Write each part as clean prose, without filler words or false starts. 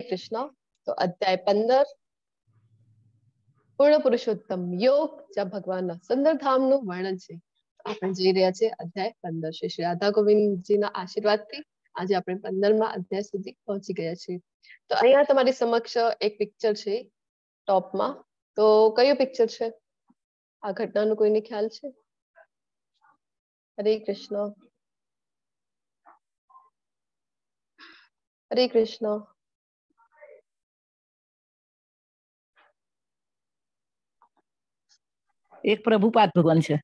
કૃષ્ણ. તો અધ્યાય 15 પૂર્ણ પુરુષોત્તમ યોગ, જ્યાં ભગવાનના સુંદર ધામનું વર્ણન છે. આપણે જઈ રહ્યા છે અધ્યાય 15. શ્રી રાધા ગોવિંદજીના આશીર્વાદથી આજે આપણે 15મા અધ્યાય સુધી પહોંચી ગયા છીએ. તો અહીંયા તમારી સમક્ષ એક પિક્ચર છે ટોપમાં. તો કયું પિક્ચર છે? આ ઘટનાનો કોઈને ખ્યાલ છે? હરે કૃષ્ણ. હરે કૃષ્ણ. એક પ્રભુપાદ ભગવાન છે.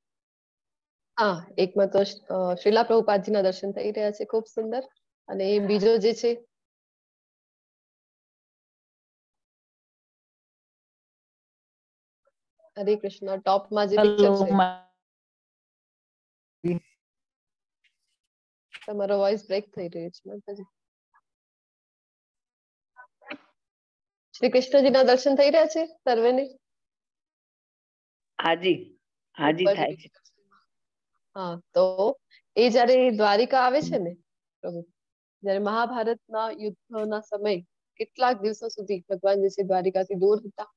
હા, એકમાં તો શ્રીલા પ્રભુપાદજીના દર્શન થઈ રહ્યા છે, ખૂબ સુંદર. અને બીજો જે છે હરે કૃષ્ણ, ટોપમાં જે પિક્ચર છે. તમારો વોઇસ બ્રેક થઈ રહ્યો છે માતાજી. શ્રી કૃષ્ણજીના દર્શન થઈ રહ્યા છે સર્વેને? હાજી હાજી થાય છે. હા, તો એ જયારે દ્વારિકા આવે છે ને પ્રભુ, જયારે મહાભારતના યુદ્ધના સમય કેટલાક દિવસો સુધી ભગવાન જે છે દ્વારિકાથી દૂર હતા,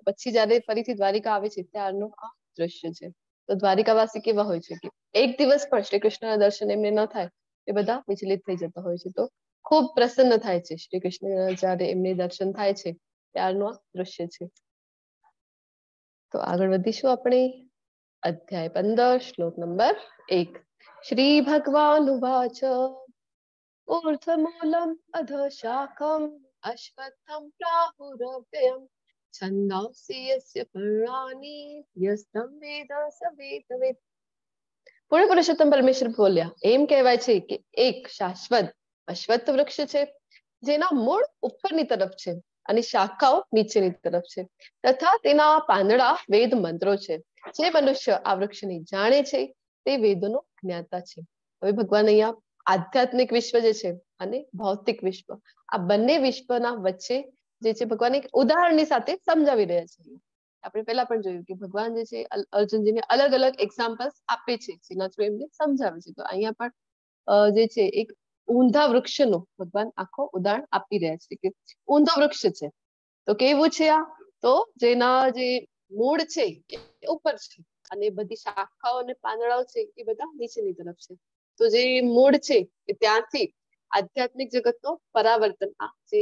પછી જયારે ફરીથી દ્વારિકા આવે છે ત્યારનું આ દ્રશ્ય છે. તો દ્વારિકાવાસી કેવા હોય છે કે એક દિવસ પણ શ્રી કૃષ્ણના દર્શન એમને ન થાય એ બધા વિચલિત થઈ જતા હોય છે. તો ખૂબ પ્રસન્ન થાય છે શ્રી કૃષ્ણ જયારે એમને દર્શન થાય છે ત્યારનું આ દ્રશ્ય છે. તો આગળ વધીશું આપણે. અધ્યાય 15 શ્લોક નંબર 1. શ્રી ભગવાનુવાચ ઊર્ધ્વમૂલમ અધઃશાખમ અશ્વત્થમ પ્રાહુરવ્યયમ છંદાંસि યસ્ય પર્ણાનિ યસ્तं વેદ સ વેદવિદ. પૂર્ણ પુરુષોત્તમ પરમેશ્વર બોલ્યા, એમ કહેવાય છે કે એક શાશ્વત અશ્વત્થ વૃક્ષ છે જેના મૂળ ઉપરની તરફ છે અને શાખાઓ નીચેની તરફ છે, તથા તેના પાંદડા વેદ મંત્રો છે. જે મનુષ્ય આ વૃક્ષને જાણે છે તે વેદોનો જ્ઞાતા છે. હવે ભગવાન અહીંયા આધ્યાત્મિક વિશ્વ જે છે અને ભૌતિક વિશ્વ, આ બંને વિશ્વના વચ્ચે જે છે ભગવાન એક ઉદાહરણની સાથે સમજાવી રહ્યા છે. આપણે પહેલા પણ જોયું કે ભગવાન જે છે અર્જુનજીને અલગ અલગ એક્ઝામ્પલ્સ આપે છે, જેના થ્રુ એમને સમજાવે છે. તો અહીંયા પણ જે છે એક ઊંધા વૃક્ષનું ભગવાન આખો ઉદાહરણ આપી રહ્યા છે કે ઊંધો વૃક્ષ છે તો કેવું છે આ? તો જેના જે મૂળ છે એ ઉપર છે અને બધી શાખાઓ અને પાંદડાઓ છે એ બધા નીચેની તરફ છે. તો જે મૂળ છે એ ત્યાંથી આધ્યાત્મિક જગતનો પરાવર્તન, આ જે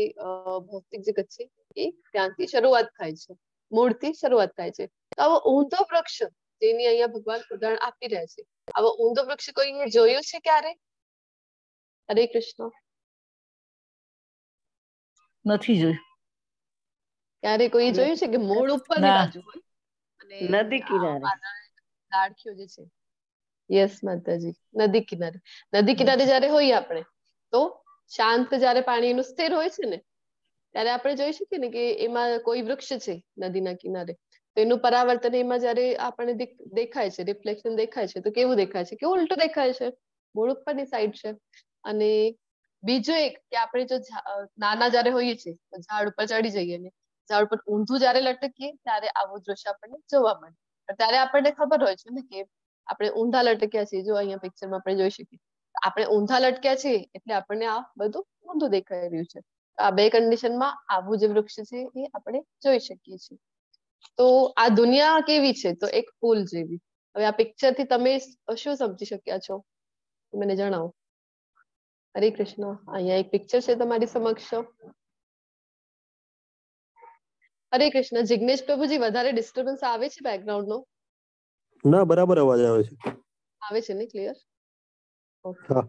ભૌતિક જગત છે એ ત્યાંથી શરૂઆત થાય છે, મૂળથી શરૂઆત થાય છે. તો આવો ઊંધો વૃક્ષ જેની અહીંયા ભગવાન ઉદાહરણ આપી રહ્યા છે, આવો ઊંધો વૃક્ષ કોઈએ જોયું છે ક્યારે? હરે કૃષ્ણ. નથી જોયું. ક્યારે કોઈ જોયું છે કે મૂળ ઉપરની બાજુ હોય અને નદી કિનારે ડાળખીઓ જે છે? યસ માતાજી, નદી કિનારે. નદી કિનારે જયારે હોઈએ આપણે તો શાંત જયારે પાણીનું સ્થિર હોય છે ને ત્યારે આપણે જોઈ શકીએ ને કે એમાં કોઈ વૃક્ષ છે નદીના કિનારે, તો એનું પરાવર્તન એમાં જયારે આપણને દેખાય છે, રિફ્લેક્શન દેખાય છે, તો કેવું દેખાય છે કે ઉલટું દેખાય છે, મૂળ ઉપરની સાઈડ છે. અને બીજું એક કે આપણે જો નાના જયારે હોઈએ છીએ તો ઝાડ ઉપર ચડી જઈએ ને ઝાડ ઉપર ઊંધું જયારે લટકીએ ત્યારે આવું દ્રશ્ય આપણને જોવા મળે. ત્યારે આપણને ખબર હોય છે ને કે આપણે ઊંધા લટક્યા છીએ. જો અહીંયા પિક્ચરમાં આપણે જોઈ શકીએ આપણે ઊંધા લટક્યા છીએ એટલે આપણને આ બધું ઊંધું દેખાઈ રહ્યું છે. આ બે કન્ડિશનમાં આવું જે વૃક્ષ છે એ આપણે જોઈ શકીએ છીએ. તો આ દુનિયા કેવી છે? તો એક પુલ જેવી. હવે આ પિક્ચર થી તમે શું સમજી શક્યા છો મને જણાવો. હરે કૃષ્ણ. અહીંયા એક પિક્ચર છે તમારી સમક્ષ. હરે કૃષ્ણ. જિગ્નેશ પ્રભુજી, વધારે ડિસ્ટર્બન્સ આવે છે બેકગ્રાઉન્ડ નો? ના, બરાબર અવાજ આવે છે. આવે છે ને ક્લિયર? Okay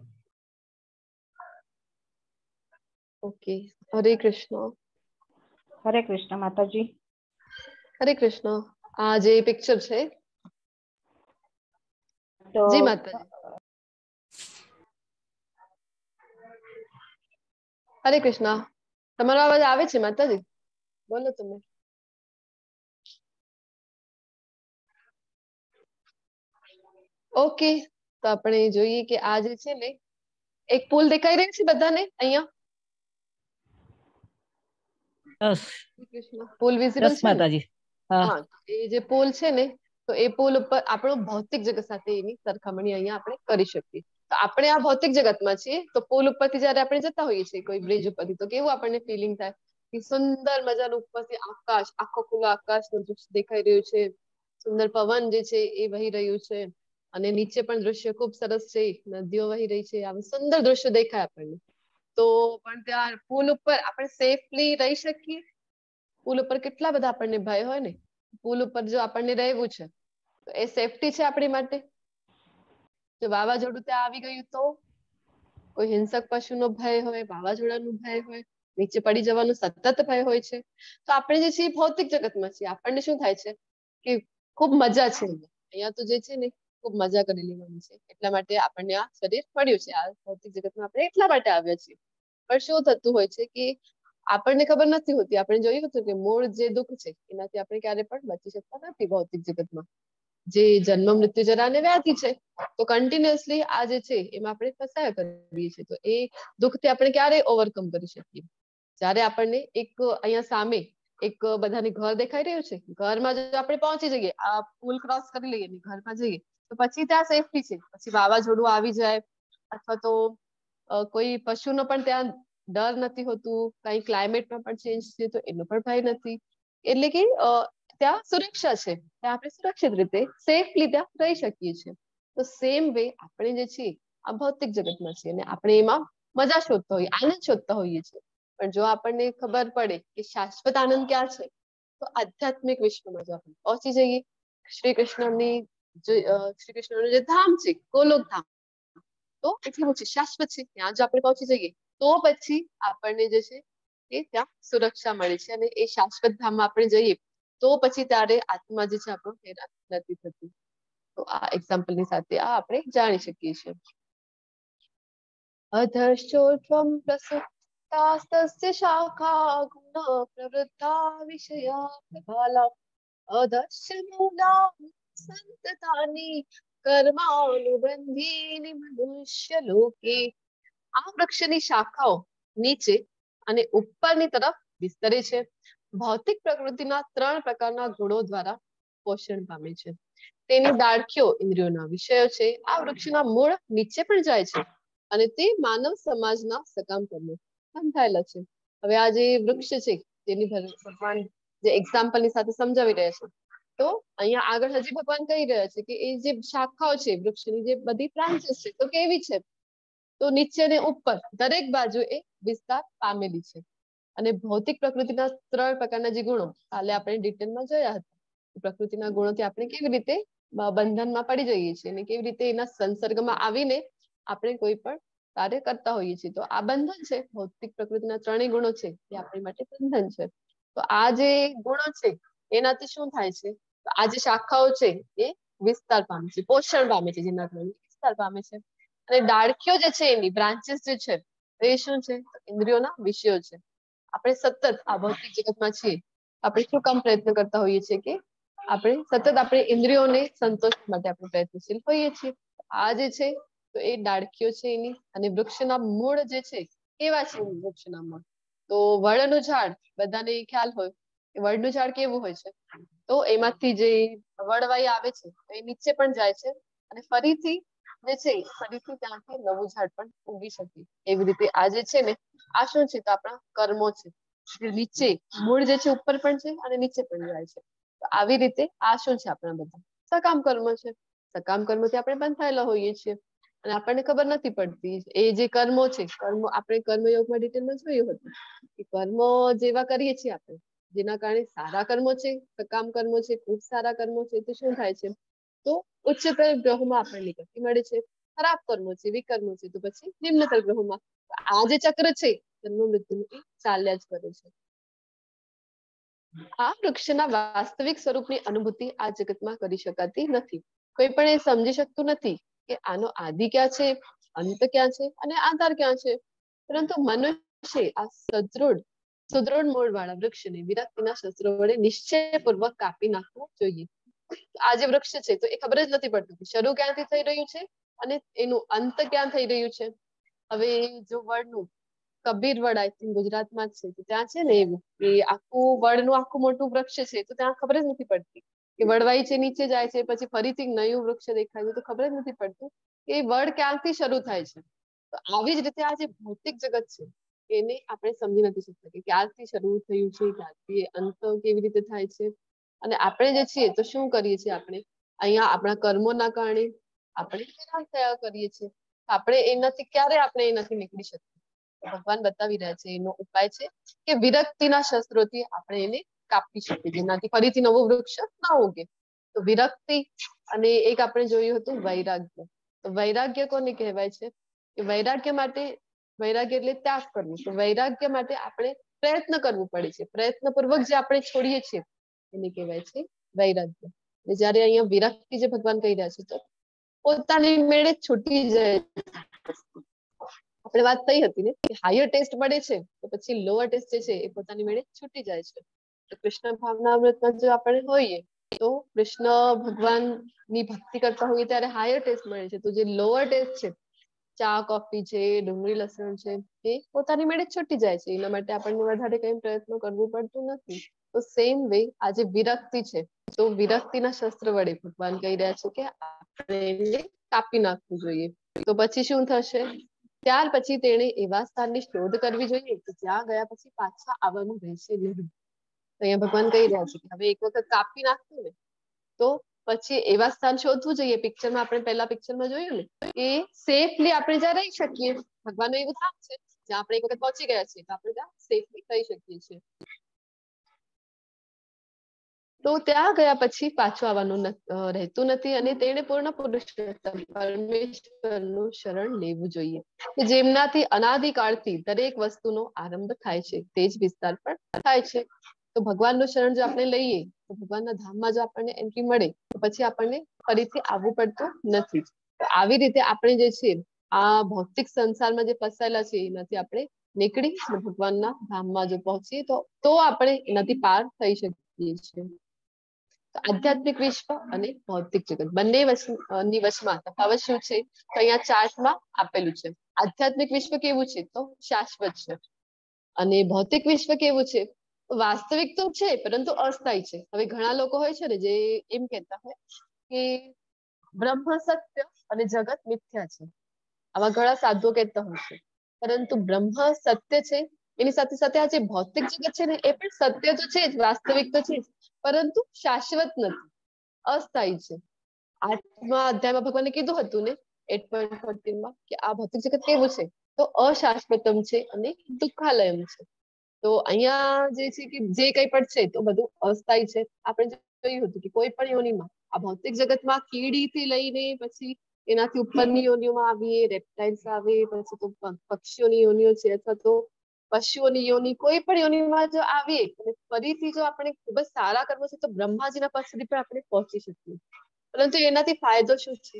okay. હરે કૃષ્ણ. હરે કૃષ્ણ માતાજી. હરે કૃષ્ણ. આ જે પિક્ચર છે તો જી માતાજી. હરે કૃષ્ણ. તમારો અવાજ આવે છે માતાજી, બોલો તમે. ઓકે, તો આપણે જોઈએ કે આ જે છે ને એક પુલ દેખાઈ રહ્યો છે બધાને અહીંયા? પુલ વિઝિબલ છે ને? હા, એ જે પુલ છે ને તો એ પુલ ઉપર આપણો ભૌતિક જગત સાથે એની સરખામણી અહીંયા આપણે કરી શકીએ. તો આપણે આ ભૌતિક જગતમાં છીએ તો પુલ ઉપરથી જયારે આપણે જતા હોઈએ છીએ કોઈ બ્રિજ ઉપરથી તો કેવું આપણને ફિલિંગ થાય કે સુંદર મજાનું ઉપરથી આકાશ, આખો ખુલ્લો આકાશનું દૃશ્ય દેખાઈ રહ્યું છે, સુંદર પવન જે છે એ વહી રહ્યું છે, અને નીચે પણ દૃશ્ય ખૂબ સરસ છે, નદીઓ વહી રહી છે, આવું સુંદર દૃશ્ય દેખાય આપણને. તો પણ ત્યાં પુલ ઉપર આપણે સેફલી રહી શકીએ? પુલ ઉપર કેટલા બધા આપણને ભય હોય ને, પુલ ઉપર જો આપણને રહેવું છે તો એ સેફટી છે આપણી માટે? જો વાવાઝોડું ત્યાં આવી ગયું તો? કોઈ હિંસક પશુનો ભય હોય, વાવાઝોડાનો ભય હોય, નીચે પડી જવાનું સતત ભય હોય છે, તો આપણે જે છે એ ભૌતિક જગતમાં છીએ. આપણને શું થાય છે કે ખૂબ મજા છે, અહીંયા તો જે છે ને ખૂબ મજા કરી લેવાની છે, એટલા માટે આપણને આ શરીર મળ્યું છે, આ ભૌતિક જગતમાં આપણે એટલા માટે આવ્યા છીએ. પણ શું થતું હોય છે કે આપણને ખબર નથી હોતી. આપણે જોયું હતું કે મૂળ જે દુઃખ છે એનાથી આપણે ક્યારે પણ બચી શકતા નથી ભૌતિક જગતમાં. જે જન્મ મૃત્યુ જરા અને વ્યાધિ છે, તો કન્ટિન્યુઅસલી આ જે છે એમાં આપણે ફસાયા કરીએ છીએ. તો એ દુઃખથી આપણે ક્યારે ઓવરકમ કરી શકીએ? જ્યારે આપણને એક અહીંયા સામે એક બધાને ઘર દેખાઈ રહ્યું છે, ઘરમાં જો આપણે પહોંચી જઈએ, આ પુલ ક્રોસ કરી લઈએ, ઘરમાં જઈએ, તો પછી ત્યાં સેફટી છે. પછી વાવાઝોડું આવી જાય અથવા તો કોઈ પશુનો પણ ત્યાં ડર નથી હોતું, કઈ ક્લાઇમેટમાં પણ ચેન્જ છે તો એનો પણ ભય નથી. એટલે કે ત્યાં સુરક્ષા છે, ત્યાં આપણે સુરક્ષિત રીતે સેફલી ત્યાં રહી શકીએ છીએ. તો સેમ વે આપણે જે છીએ આ ભૌતિક જગતમાં છીએ અને આપણે એમાં મજા શોધતા હોઈએ, આનંદ શોધતા હોઈએ છીએ. પણ જો આપણને ખબર પડે કે શાશ્વત આનંદ ક્યાં છે, તો આધ્યાત્મિક વિશ્વમાં જો આપણે પહોંચી જઈએ, શ્રી કૃષ્ણનું જે ધામ છે ગોલોક ધામ, તો એટલું છે શાશ્વત છે, ત્યાં જો આપણે પહોંચી જઈએ તો પછી આપણને જે છે એ ત્યાં સુરક્ષા મળે છે, અને એ શાશ્વત ધામમાં આપણે જઈએ તો પછી ત્યારે આત્મા જે છે આપણો હેરાન નથી થતું. તો આ એક્ઝામ્પલ ની સાથે આ આપણે જાણી શકીએ છીએ. અધશ્ચોત્વમ પ્રસુપ્તાસ્તસ્ય શાખા ગુણ પ્રવૃત્તા વિષયા પ્રબાલા અધશ્ચ મૂલા સંતતાની કર્માનુબંધીની મનુષ્ય લોકે. આ વૃક્ષની શાખાઓ નીચે અને ઉપરની તરફ વિસ્તરે છે. ભૌતિક પ્રકૃતિના 3 પ્રકારના ગુણો દ્વારા પોષણ પામે છે. તેની ડાળખીઓ ઇન્દ્રિયોના વિષયો છે. આ વૃક્ષના મૂળ નીચે પણ જાય છે અને તે માનવ સમાજના સકામ કર્મો બંધાયેલા છે. હવે આ જે વૃક્ષ છે તેની ભગવાન જે એક્ઝામ્પલ ની સાથે સમજાવી રહ્યા છે, તો અહીંયા આગળ હજી ભગવાન કહી રહ્યા છે કે એ જે શાખાઓ છે વૃક્ષની, જે બધી બ્રાન્ચીસ છે તો કેવી છે, તો નીચે ને ઉપર દરેક બાજુ એ વિસ્તાર પામેલી છે. અને ભૌતિક પ્રકૃતિના 3 પ્રકારના જે ગુણો કાલે આપણે ડિટેલમાં જોયા હતા, પ્રકૃતિના ગુણોથી આપણે કેવી રીતે બંધનમાં પડી જઈએ છીએ અને કેવી રીતે એના સંસર્ગમાં આવીને આપણે કોઈ પણ કાર્ય કરતા હોઈએ છીએ. તો આ બંધન છે. ભૌતિક પ્રકૃતિના 3 ગુણો છે એ આપણી માટે બંધન છે. તો આ જે ગુણો છે એનાથી શું થાય છે, તો આ જે શાખાઓ છે એ વિસ્તાર પામે છે, પોષણ પામે છે, જેના કારણે વિસ્તાર પામે છે. અને ડાળખીઓ જે છે એની બ્રાન્ચીસ જે છે એ શું છે, ઇન્દ્રિયોના વિષયો છે. આપણે સતત આ ભૌતિક જગતમાં છીએ, આપણે શું કામ પ્રયત્ન કરતા હોઈએ છીએ કે આપણે સતત આપણે ઇન્દ્રિયોને સંતોષ માટે આપણે પ્રયત્નશીલ હોઈએ છીએ. આ જે છે તો એ ડાળખીઓ છે એની. અને વૃક્ષના મૂળ જે છે કેવા છે, વૃક્ષના મૂળ તો વડનું ઝાડ, બધાને ખ્યાલ હોય કે વડનું ઝાડ કેવું હોય છે, તો એમાંથી જે વડવાઈ આવે છે એ નીચે પણ જાય છે અને ફરીથી જે છે ફરીથી ત્યાંથી નવું ઝાડ પણ ઉગી શકે. એવી રીતે આ જે છે ને આ શું છે, તો આપણા કર્મો છે. નીચે મૂળ જે છે ઉપર પણ છે અને નીચે પણ જાય છે. તો આવી રીતે આ શું છે, આપણા બધા સકામ કર્મ છે. સકામ કર્મથી આપણે બંધાયેલા હોઈએ છીએ અને આપણને ખબર નથી પડતી. એ જે કર્મો છે, કર્મો આપણે કર્મયોગમાં ડિટેલમાં જોયું હતું કે કર્મો જેવા કરીએ છીએ આપણે, જેના કારણે સારા કર્મો છે, સકામ કર્મો છે, ખૂબ સારા કર્મો છે, તો શું થાય છે, તો ઉચ્ચતર ગ્રહોમાં આપણને ગતિ મળે છે. ખરાબ કર્મો છે, વિકર્મો છે, તો પછી નિમ્નતર ગ્રહોમાં. આ જે ચક્ર છે જન્મ મૃત્યુનું, એ ચાલ્યા જ કરે છે. આ વૃક્ષના વાસ્તવિક સ્વરૂપની અનુભૂતિ આ જગતમાં કરી શકાતી નથી. કોઈ પણ એ સમજી શકતું નથી કે આનો આદિ ક્યાં છે, અંત ક્યાં છે અને આધાર ક્યાં છે. પરંતુ મનુષ્ય આ સુદૃઢ મૂળ વાળા વૃક્ષને વિરક્તિના શસ્ત્રો વડે નિશ્ચયપૂર્વક કાપી નાખવું જોઈએ. આ જે વૃક્ષ છે તો એ ખબર જ નથી પડતી શરૂ ક્યાંથી થઈ રહ્યું છે અને એનું અંત ક્યાં થઈ રહ્યું છે. હવે જો વડનું કબીર વડ આઈ થિંક ગુજરાતમાં જ છે, તો ત્યાં છે ને એવું કે આખું વડનું આખું મોટું વૃક્ષ છે, તો ત્યાં ખબર જ નથી પડતી કે વડવાઈ છે નીચે જાય છે, પછી ફરીથી નયું વૃક્ષ દેખાય છે, તો ખબર જ નથી પડતું કે વડ ક્યાંથી શરૂ થાય છે. તો આવી જ રીતે આ જે ભૌતિક જગત છે એને આપણે સમજી નથી શકતા કે ક્યારથી શરૂ થયું છે, ક્યારથી અંત કેવી રીતે થાય છે. અને આપણે જે છીએ તો શું કરીએ છીએ, આપણે અહીંયા આપણા કર્મોના કારણે આપણે હેરાન થયા કરીએ છીએ. આપણે એનાથી ક્યારે આપણે એનાથી નીકળી શકીએ. ભગવાન બતાવી રહ્યા છે એનો ઉપાય છે કે વિરક્તિના શસ્ત્રોથી આપણે એને કાપી શકીએ, જેનાથી ફરીથી નવો વૃક્ષ ના ઉગે. તો વિરક્તિ અને એક આપણે જોયું હતું વૈરાગ્ય. તો વૈરાગ્ય કોને કહેવાય છે કે વૈરાગ્ય એટલે ત્યાગ કરવું. તો વૈરાગ્ય માટે આપણે પ્રયત્ન કરવું પડે છે. પ્રયત્નપૂર્વક જે આપણે છોડીએ છીએ એને કહેવાય છે વૈરાગ્ય. જયારે અહીંયા વિરક્તિ જે ભગવાન કહી રહ્યા છે તો પોતાની મેળે છૂટી જાય. આપણે વાત થઈ હતી ને કે હાયર ટેસ્ટ મળે છે તો પછી લોઅર ટેસ્ટ જે છે એ પોતાની મેળે છૂટી જાય છે. તો કૃષ્ણ ભાવનામૃતમાં જો આપણે હોઈએ તો કૃષ્ણ ભગવાન ની ભક્તિ કરતા હોઈએ ત્યારે હાયર ટેસ્ટ મળે છે. તો જે લોઅર ટેસ્ટ છે, ચા કોફી છે, ડુંગળી લસણ છે, એ પોતાની મેળે છૂટી જાય છે. એના માટે આપણને વધારે કઈ પ્રયત્ન કરવું પડતું નથી. તો સેમ વે આજે વિરક્તિ છે તો વિરક્તિના શસ્ત્ર વડે ભગવાન કહી રહ્યા છે કે આપણે એને કાપી નાખવું જોઈએ. તો પછી શું થશે, ત્યાર પછી તેણે એવા સ્થાનની શોધ કરવી જોઈએ કે જ્યાં ગયા પછી પાછા આવવાનું રહેશે નહીં. તો અહીંયા ભગવાન કહી રહ્યા છે કે હવે એક વખત કાપી નાખ્યું ને તો પછી એવા સ્થાન શોધવું જોઈએ. પિક્ચરમાં આપણે પહેલા પિક્ચરમાં જોયું ને કે સેફલી આપણે જ્યાં રહી શકીએ. ભગવાનનું એવું ધામ છે જ્યાં આપણે એક વખત પહોંચી ગયા છીએ તો આપણે ત્યાં સેફલી રહી શકીએ છીએ. તો ત્યાં ગયા પછી પાછું આવવાનું રહેતું નથી અને તેને પૂર્ણ પુરુષોત્તમ પરમેશ્વરનું શરણ લેવું જોઈએ કે જેમનાથી અનાદિકાળથી દરેક વસ્તુનો આરંભ થાય છે, તે જ વિસ્તાર પણ થાય છે. તો ભગવાનનું શરણ જો આપણે લઈએ તો ભગવાનના ધામમાં જો આપણને એન્ટ્રી મળે તો પછી આપણને ફરીથી આવવું પડતું નથી. તો આવી રીતે આપણે જે છે આ ભૌતિક સંસારમાં જે ફસાયેલા છે એનાથી આપણે નીકળી ભગવાનના ધામમાં જો પહોંચીએ તો આપણે એનાથી પાર થઈ શકીએ છીએ. આધ્યાત્મિક વિશ્વ અને ભૌતિક જગત બંને ની વચમાં તફાવત શું છે તો અહીંયા ચાર્ટમાં આપેલું છે. આધ્યાત્મિક વિશ્વ કેવું છે તો શાશ્વત છે અને ભૌતિક વિશ્વ કેવું છે વાસ્તવિક તો છે પરંતુ અસ્થાયી છે. હવે ઘણા લોકો હોય છે ને જે એમ કહેતા હોય કે બ્રહ્મ સત્ય અને જગત મિથ્યા છે. આવા ઘણા સાધુઓ કહેતા હોય છે, પરંતુ બ્રહ્મ સત્ય છે એની સાથે સાથે આ જે ભૌતિક જગત છે ને એ પણ સત્ય તો છે જ, વાસ્તવિક તો છે જ, પરંતુ શાશ્વત નથી, અસ્થાયી છે. 8મા અધ્યાયમાં ભગવાને કીધું હતું ને 8.14 કે આ ભૌતિક જગત કેવું છે તો અશાશ્વતમ છે અને દુઃખાલયમ છે. તો અહીંયા જે છે કે જે કઈ પણ છે તો બધું અસ્થાયી છે. આપણે જોયું હતું કે કોઈ પણ યોનિમાં આ ભૌતિક જગતમાં કીડીથી લઈને પછી એનાથી ઉપરની યોનિઓમાં આવીએ, રેપ્ટાઇલ્સ આવે, પછી તો પક્ષીઓની યોનિઓ છે અથવા તો પશુઓની યોની, કોઈ પણ યોનિમાં જો આવીએ અને ફરીથી જો આપણે ખૂબ જ સારા કર્મો છે તો બ્રહ્માજીના પદ સુધી પણ આપણે પહોંચી શકીએ. પરંતુ એનાથી ફાયદો શું છે,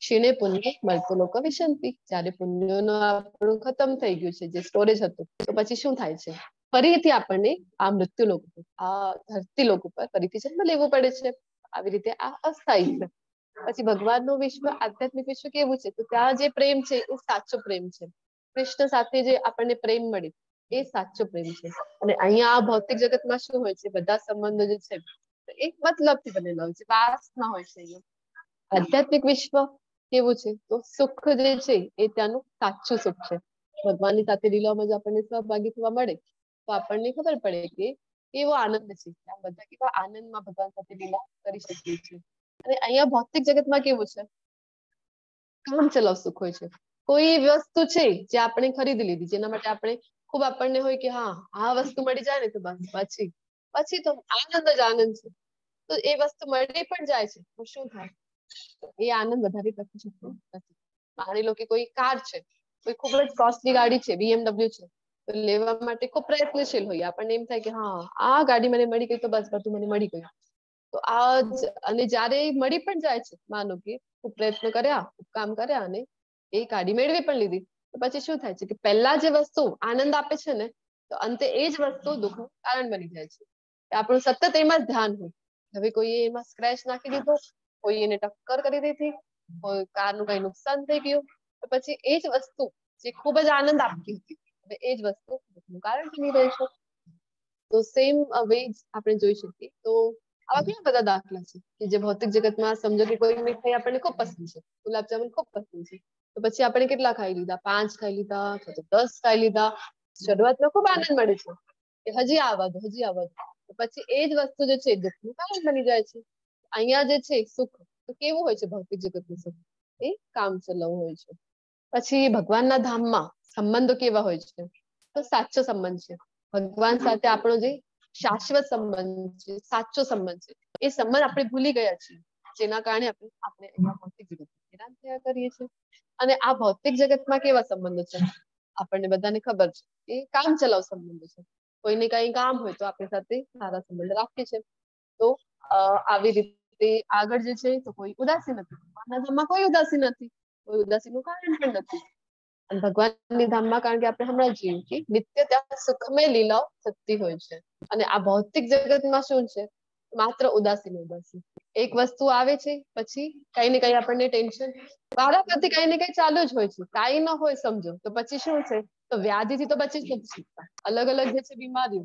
ક્ષીણે પુણ્ય મળતો લોકો વિશંતિ. જયારે પુણ્યનો આપણું ખતમ થઈ ગયું છે જે સ્ટોરેજ હતું તો પછી શું થાય છે, ફરીથી આપણને આ મૃત્યુ લોક આ ધરતી લોક ઉપર ફરીથી જન્મ લેવો પડે છે. આવી રીતે આ અસ્થાયી છે. પછી ભગવાનનું વિશ્વ આધ્યાત્મિક વિશ્વ કેવું છે તો ત્યાં જે પ્રેમ છે એ સાચો પ્રેમ છે. કૃષ્ણ સાથે જે આપણને પ્રેમ મળે એ સાચો પ્રેમ છે. અને અહીંયા આ ભૌતિક જગતમાં શું હોય છે, બધા સંબંધો જે છે એક મતલબથી બનેલા હોય છે, વાસના હોય છે. આધ્યાત્મિક વિશ્વ કેવું છે તો સુખ જે છે એ ત્યાંનું સાચું સુખ છે. ભગવાનની સાથે લીલામાં જો આપણને સહભાગી થવા મળે તો આપણને ખબર પડે કે કેવો આનંદ છે. આ બધા કેવા આનંદમાં ભગવાન સાથે લીલા કરી શકીએ છીએ. અને અહીંયા ભૌતિક જગતમાં કેવું છે, કામ ચલાવ સુખ હોય છે. કોઈ વસ્તુ છે જે આપણે ખરીદી લીધી, જેના માટે આપણે ખૂબ આપણને હોય કે હા આ વસ્તુ મળી જાય ને તો બસ પછી તો આનંદ જ આનંદ છે. તો એ વસ્તુ મળી પણ જાય છે તો શું થાય, એ આનંદ વધારે ટકી શકતો નથી. માની લો કે કોઈ કાર છે, કોઈ ખૂબ જ કોસ્ટલી ગાડી છે, BMW છે, તો લેવા માટે ખૂબ પ્રયત્નશીલ હોય. આપણને એમ થાય કે હા આ ગાડી મને મળી ગઈ તો બસ બધું મને મળી ગયું. તો આ અને જયારે મળી પણ જાય છે, માનો કે ખૂબ પ્રયત્ન કર્યા, ખૂબ કામ કર્યા અને એ ગાડી મેળવી પણ લીધી, તો પછી શું થાય છે કે પહેલા જે વસ્તુ આનંદ આપે છે ને તો અંતે એ જ વસ્તુ દુઃખનું કારણ બની જાય છે. આપણું સતત એમાં જ ધ્યાન હોય. હવે કોઈએ એમાં સ્ક્રેચ નાખી દીધો, કોઈ એને ટક્કર કરી દીધી, કોઈ કારનું કઈ નુકસાન થઈ ગયું, તો પછી એ જ વસ્તુ જે ખૂબ જ આનંદ આપતી હતી હવે એ જ વસ્તુ દુઃખનું કારણ બની રહે છે. તો સેમ વે આપણે જોઈ શકીએ. તો આવા ઘણા બધા દાખલા છે કે જે ભૌતિક જગતમાં સમજો કે કોઈ મીઠાઈ આપણને ખૂબ પસંદ છે, ગુલાબજામુન ખૂબ પસંદ છે, તો પછી આપણે કેટલા ખાઈ લીધા, 5 ખાઈ લીધા અથવા તો 10 ખાઈ લીધા, શરૂઆતમાં ખૂબ આનંદ મળે છે કે હજી આવવા દો, હજી આવવા દો, પછી એ જ વસ્તુ જે છે દુઃખનું કારણ બની જાય છે. અહીંયા જે છે સુખ તો કેવું હોય છે? ભૌતિક જગતનું સુખ એ કામચલાઉ હોય છે. પછી ભગવાનના ધામમાં સંબંધો કેવા હોય છે? તો સાચો સંબંધ છે ભગવાન સાથે આપણો જે શાશ્વત સંબંધ છે, સાચો સંબંધ છે. એ સંબંધ આપણે ભૂલી ગયા છીએ, જેના કારણે આપણે અહીંયા ભૌતિક જગત હેરાન થયા કરીએ છીએ. અને આ ભૌતિક જગતમાં કેવા સંબંધો છે? આપણને બધાને ખબર છે એ કામ ચલાવ સંબંધો છે. કોઈને કઈ કામ હોય તો આપણી સાથે સારા સંબંધ રાખીએ છીએ. તો આવી રીતે આગળ જે છે તો કોઈ ઉદાસી નથી, ભગવાનના ધામમાં કોઈ ઉદાસી નથી, કોઈ ઉદાસીનું કારણ પણ નથી. અને ભગવાનની ધામમાં કારણ કે આપણે હમણાં જોયું કે નિત્ય ત્યાં સુખમય લીલાઓ થતી હોય છે. અને આ ભૌતિક જગતમાં શું છે? માત્ર ઉદાસી ને ઉદાસી. એક વસ્તુ આવે છે પછી કઈ ને કઈ આપણને ટેન્શન, વારાફરતી કઈ ને કઈ ચાલુ જ હોય છે. કાંઈ ન હોય સમજો તો પછી શું છે? તો વ્યાધિથી તો બચી જ નથી શકતા. અલગ અલગ જે છે બીમારીઓ,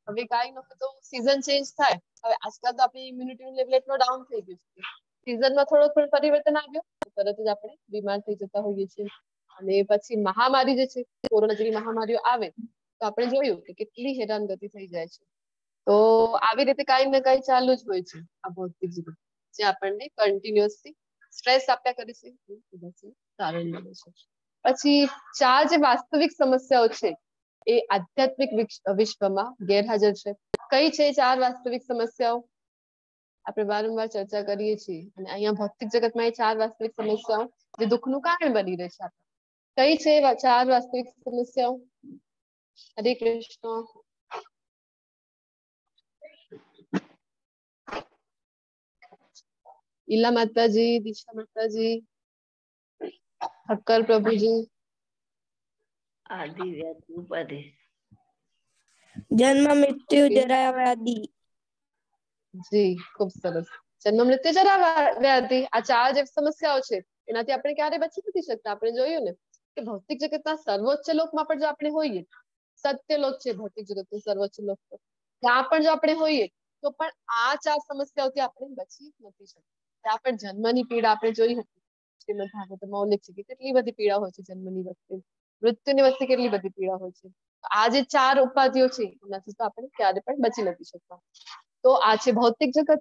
હવે કાંઈ ન હોય તો સીઝન ચેન્જ થાય. હવે આજકાલ તો આપણી ઇમ્યુનિટી લેવલ એટલો ડાઉન થઈ ગયું છે, સીઝનમાં થોડો પરિવર્તન આવ્યો તરત જ આપણે બીમાર થઈ જતા હોઈએ છીએ. અને પછી મહામારી જે છે, કોરોના જેવી મહામારીઓ આવે તો આપણે જોયું કે કેટલી હેરાનગતિ થઈ જાય છે. તો આવી રીતે કાંઈ ને કાંઈ ચાલુ જ હોય છે આ ભૌતિક જગત, જે આપણને કન્ટિન્યુઅસલી સ્ટ્રેસ આપ્યા કરે છે, કારણ બને છે. પછી ચાર જે વાસ્તવિક સમસ્યાઓ છે એ આધ્યાત્મિક વિશ્વમાં ગેરહાજર છે. કઈ છે ચાર વાસ્તવિક સમસ્યાઓ? આપણે વારંવાર ચર્ચા કરીએ છીએ અને અહીંયા ભૌતિક જગતમાં એ ચાર વાસ્તવિક સમસ્યાઓ જે દુઃખનું કારણ બની રહે છે. કઈ છે ચાર વાસ્તવિક સમસ્યાઓ? હરે કૃષ્ણ. ઈલા માતાજી, દિશા માતાજી, ઠક્કર પ્રભુજી. આદિ વ્યાધિ ઉપાધિ. જન્મ મૃત્યુ જરા વ્યાધિ. જી ખૂબ સરસ. જન્મ મૃત્યુ જરા વ્યાધિ, આ ચાર જે સમસ્યાઓ છે એનાથી આપણે ક્યારે બચી નથી શકતા. આપણે જોયું ને કે ભૌતિક જગતના સર્વોચ્ચ લોકમાં પણ જો આપણે હોઈએ, સત્યલોક છે ભૌતિક જગતનો સર્વોચ્ચ લોક, ત્યાં પણ જો આપણે હોઈએ તો પણ આ ચાર સમસ્યાઓથી આપણે બચી નથી શકતા. ત્યાં પણ જન્મની પીડા આપણે જોઈ હતી, શ્રીમદ ભાગવતમાં ઉલ્લેખ છે કે કેટલી બધી પીડા હોય છે જન્મની વખતે, મૃત્યુની વખતે કેટલી બધી પીડા હોય છે. આ જે ચાર ઉપાધિઓ છે એનાથી તો આપણે ક્યારે પણ બચી નથી શકતા. તો આ છે ભૌતિક જગત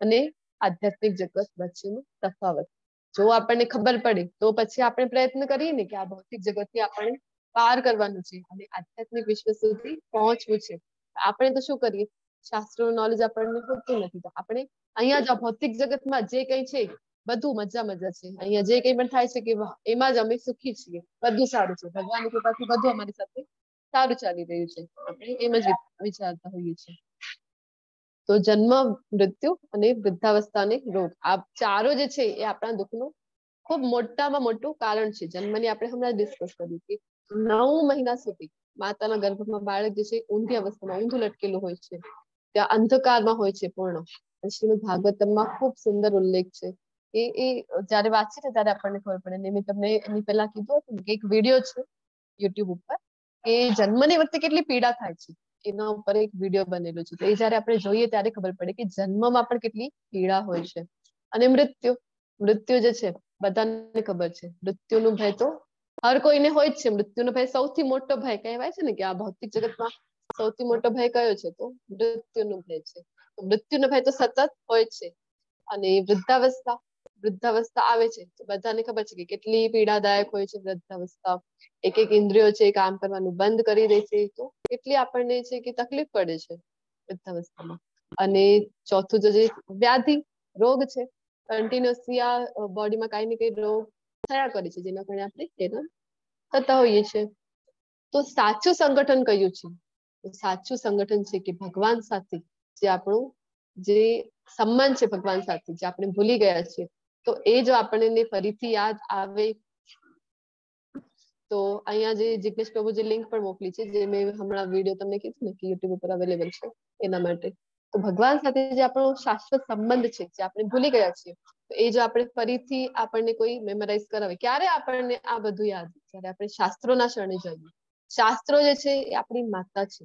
અને આધ્યાત્મિક જગત વચ્ચેનો તફાવત. જો આપણને ખબર પડે તો પછી આપણે પ્રયત્ન કરીએ ને કે આ ભૌતિક જગતથી આપણે પાર કરવાનું છે અને આધ્યાત્મિક વિશ્વ સુધી પહોંચવું છે. આપણે તો શું કરીએ, શાસ્ત્રોનું નોલેજ આપણને હોતું નથી, તો આપણે અહીંયા જ ભૌતિક જગતમાં જે કઈ છે બધું મજા મજા છે, અહીંયા જે કઈ પણ થાય છે કે એમાં જ અમે સુખી છીએ, બધું સારું છે, ભગવાનની કૃપાથી બધું અમારી સાથે સારું ચાલી રહ્યું છે, આપણે એમ જ વિચારતા હોઈએ છીએ. તો જન્મ, મૃત્યુ અને વૃદ્ધાવસ્થા અને રોગ, આ ચારો જે છે એ આપણા દુઃખનું ખૂબ મોટામાં મોટું કારણ છે. જન્મની આપણે હમણાં ડિસ્કસ કર્યું કે 9 મહિના સુધી માતાના ગર્ભમાં બાળક જે છે ઊંધી અવસ્થામાં ઊંધું લટકેલું હોય છે, ત્યાં અંધકારમાં હોય છે પૂર્ણ. શ્રીમદ ભાગવતમમાં ખૂબ સુંદર ઉલ્લેખ છે કે એ જયારે વાંચીએ ને ત્યારે આપણને ખબર પડે. મેં તમને એની પહેલા કીધું હતું કે એક વિડીયો છે યુટ્યુબ ઉપર કે જન્મની વખતે કેટલી પીડા થાય છે, એના ઉપર એક વિડીયો બનેલો છે. તો એ જયારે આપણે જોઈએ ત્યારે ખબર પડે કે જન્મમાં પણ કેટલી પીડા હોય છે. અને મૃત્યુ, મૃત્યુ જે છે બધાને ખબર છે, મૃત્યુનો ભય તો હર કોઈને હોય જ છે. મૃત્યુનો ભય સૌથી મોટો ભય કહેવાય છે ને કે આ ભૌતિક જગતમાં સૌથી મોટો ભય કયો છે? તો મૃત્યુનો ભય છે. મૃત્યુનો ભય તો સતત હોય છે. અને વૃદ્ધાવસ્થા, વૃદ્ધાવસ્થા આવે છે તો બધાને ખબર છે કે કેટલી પીડાદાયક હોય છે વૃદ્ધાવસ્થા. એક એક ઇન્દ્રિયો છે કામ કરવાનું બંધ કરી દે છે, તો કેટલી આપણને છે કે તકલીફ પડે છે વૃદ્ધાવસ્થામાં. અને ચોથું જે વ્યાધિ, રોગ છે, કન્ટિન્યુઅસલી આ બોડીમાં કઈ ને કઈ રોગ થયા કરે છે, જેના કારણે આપણે હેરાન થતા હોઈએ છીએ. તો સાચું સંગઠન કયું છે? સાચું સંગઠન છે કે ભગવાન સાથે જે આપણું જે સંબંધ છે, ભગવાન સાથે જે આપણે ભૂલી ગયા છીએ, તો એ જો આપણને ફરીથી યાદ આવે તો અહીંયા જે જિગ્નેશ પ્રભુ જે લિંક પણ મોકલી છે, જે મેં હમણાં વિડીયો તમને કીધું ને કે યુટ્યુબ ઉપર અવેલેબલ છે એના માટે, તો ભગવાન સાથે જે આપણો શાશ્વત સંબંધ છે જે આપણે ભૂલી ગયા છીએ, તો એ જો આપણે ફરીથી આપણને કોઈ મેમરાઇઝ કરાવે, ક્યારે આપણને આ બધું યાદ? જ્યારે આપણે શાસ્ત્રોના શરણે જઈએ. શાસ્ત્રો જે છે એ આપણી માતા છે,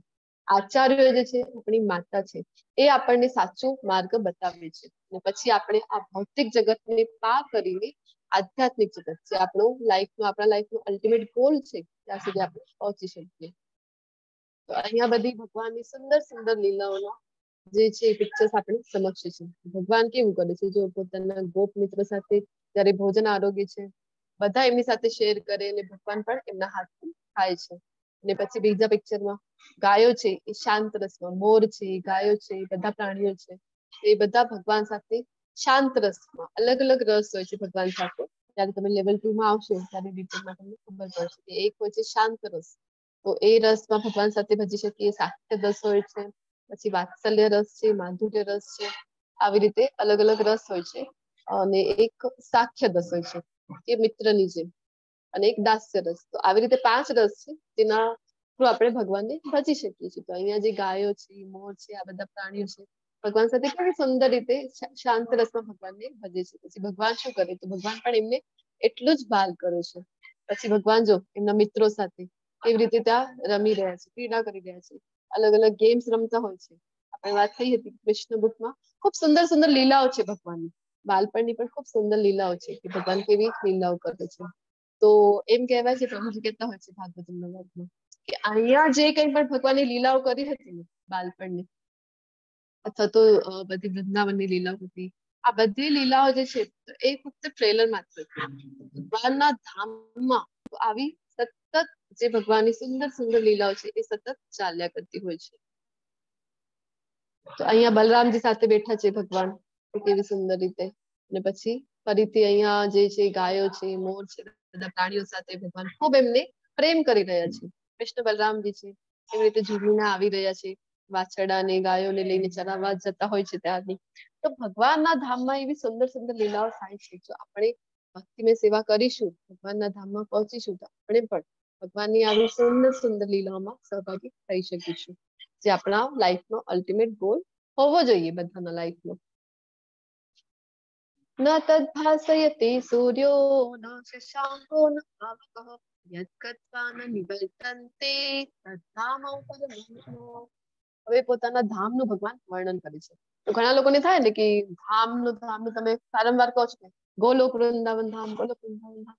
આચાર્યો જે છે આપણી માતા છે, એ આપણને સાચો માર્ગ બતાવે છે. અને પછી આપણે આ ભૌતિક જગતને પાર કરીને આધ્યાત્મિક જગત જે આપણું આપણા લાઈફનો અલ્ટિમેટ ગોલ છે ત્યાં સુધી આપણે પહોંચી શકીએ. તો અહીંયા બધી ભગવાનની સુંદર સુંદર લીલાઓનો જે છે પિક્ચર્સ આપણે સમક્ષ છે. ભગવાન કેવું કરે છે, જો પોતાના ગોપ મિત્ર સાથે જ્યારે ભોજન આરોગ્ય છે બધા એમની સાથે શેર કરે અને ભગવાન પણ એમના હાથથી ખાય છે. અને પછી બીજા પિક્ચરમાં ગાયો છે એ શાંત રસમાં, મોર છે, ગાયો છે, બધા પ્રાણીઓ છે એ બધા ભગવાન સાથે શાંત રસમાં, અલગ અલગ રસ હોય છે ભગવાન સાથે. જ્યારે તમે લેવલ 2 માં આવશો ત્યારે ડિટેલમાં તમને ખબર પડશે કે એક હોય છે શાંત રસ, તો એ રસમાં ભગવાન સાથે ભજી શકીએ. સાહિત્ય રસ હોય છે, પછી વાત્સલ્ય રસ છે, માધુર્ય રસ છે, આવી રીતે અલગ અલગ રસ હોય છે. અને એક સાખ્ય રસ હોય છે એ મિત્રની જેમ, અને એક દાસ્ય રસ. તો આવી રીતે 5 રસ છે જેના થ્રુ આપણે ભગવાનને ભજી શકીએ છીએ. તો અહીંયા જે ગાયો છે, મોર છે, આ બધા પ્રાણીઓ છે ભગવાન સાથે કેવી સુંદર રીતે શાંત રસમાં ભગવાનને ભજે છે. પછી ભગવાન શું કરે, તો ભગવાન પણ એમને એટલું જ ભાલ કરે છે. પછી ભગવાન જો એમના મિત્રો સાથે કેવી રીતે ત્યાં રમી રહ્યા છે, ક્રીડા કરી રહ્યા છે, અલગ અલગ ગેમ્સ રમતા હોય છે. આપણે વાત થઈ હતી કૃષ્ણ બુકમાં ખૂબ સુંદર સુંદર લીલાઓ છે ભગવાનની, બાળપણની પણ ખૂબ સુંદર લીલાઓ છે કે ભગવાન કેવી લીલાઓ કરે છે. તો એમ કહેવાય છે, પ્રભુજી કહેતા હોય છે ભાગવતમના વર્ગમાં કે અહીંયા જે કંઈ પણ ભગવાનની લીલાઓ કરી હતી ને બાળપણની, અથવા તો બધી વૃંદાવનની લીલાઓ હતી, આ બધી લીલાઓ જે છે એ ફક્ત ટ્રેલર માત્ર છે. ભગવાનના ધામમાં તો આવી સતત જે ભગવાનની સુંદર સુંદર લીલાઓ છે એ સતત ચાલ્યા કરતી હોય છે. તો અહીંયા બલરામજી સાથે બેઠા છે ભગવાન, કેવી સુંદર રીતે. અને પછી ફરીથી અહીંયા જે છે ગાયો છે, મોર છે, બધા પ્રાણીઓ સાથે ભગવાન ખૂબ એમને પ્રેમ કરી રહ્યા છે. કૃષ્ણ બલરામજી છે એવી રીતે ઝૂલીને આવી રહ્યા છે, વાછરડાને ગાયોને લઈને ચરાવવા જતા હોય છે ત્યારની. તો ભગવાનના ધામમાં એવી સુંદર સુંદર લીલાઓ થાય છે. જો આપણે ભક્તિમય સેવા કરીશું, ભગવાનના ધામમાં પહોંચીશું, તો આપણે પણ ભગવાનની આવી સુંદર સુંદર લીલાઓમાં સહભાગી થઈ શકીશું, જે આપણા લાઈફનો અલ્ટિમેટ ગોલ હોવો જોઈએ બધાના લાઈફનો. ન તદ્ભાસયતે સૂર્યો ન શશાંકો ન પાવકઃ યત્કત્વા ન નિવર્તન્તે તદ્ધામૌ પરમો. હવે પોતાના ધામનું ભગવાન વર્ણન કરે છે. તો ઘણા લોકોને થાય ને કે ધામનું તમે વારંવાર કહો છો, ગોલોક વૃંદાવન ધામ, ગોલોક વૃંદાવન ધામ,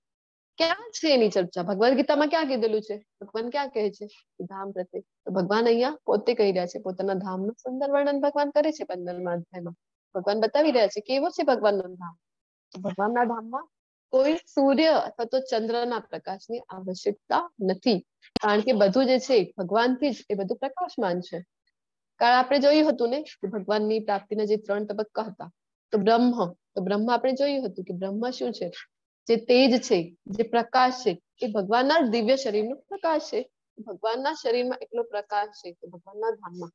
ક્યાં છે એની ચર્ચા? ભગવદ ગીતામાં ક્યાં કીધેલું છે? ભગવાન ક્યાં કહે છે ધામ પ્રત્યે? તો ભગવાન અહીંયા પોતે કહી રહ્યા છે, પોતાના ધામનું સુંદર વર્ણન ભગવાન કરે છે 15મા અધ્યાયમાં. ભગવાન બતાવી રહ્યા છે કેવો છે ભગવાનનું ધામ. ભગવાનના ધામમાં કોઈ સૂર્ય અથવા તો ચંદ્રના પ્રકાશની આવશ્યકતા નથી, કારણ કે બધું જે છે ભગવાનથી જ એ બધું પ્રકાશમાન છે. કારણ આપણે જોયું હતું ને કે ભગવાનની પ્રાપ્તિના જે 3 તબક્કા હતા. તો બ્રહ્મ આપણે જોયું હતું કે બ્રહ્મ શું છે? જે તેજ છે, જે પ્રકાશ છે, એ ભગવાનના દિવ્ય શરીરનો પ્રકાશ છે. ભગવાનના શરીરમાં એટલો પ્રકાશ છે કે ભગવાનના ધામમાં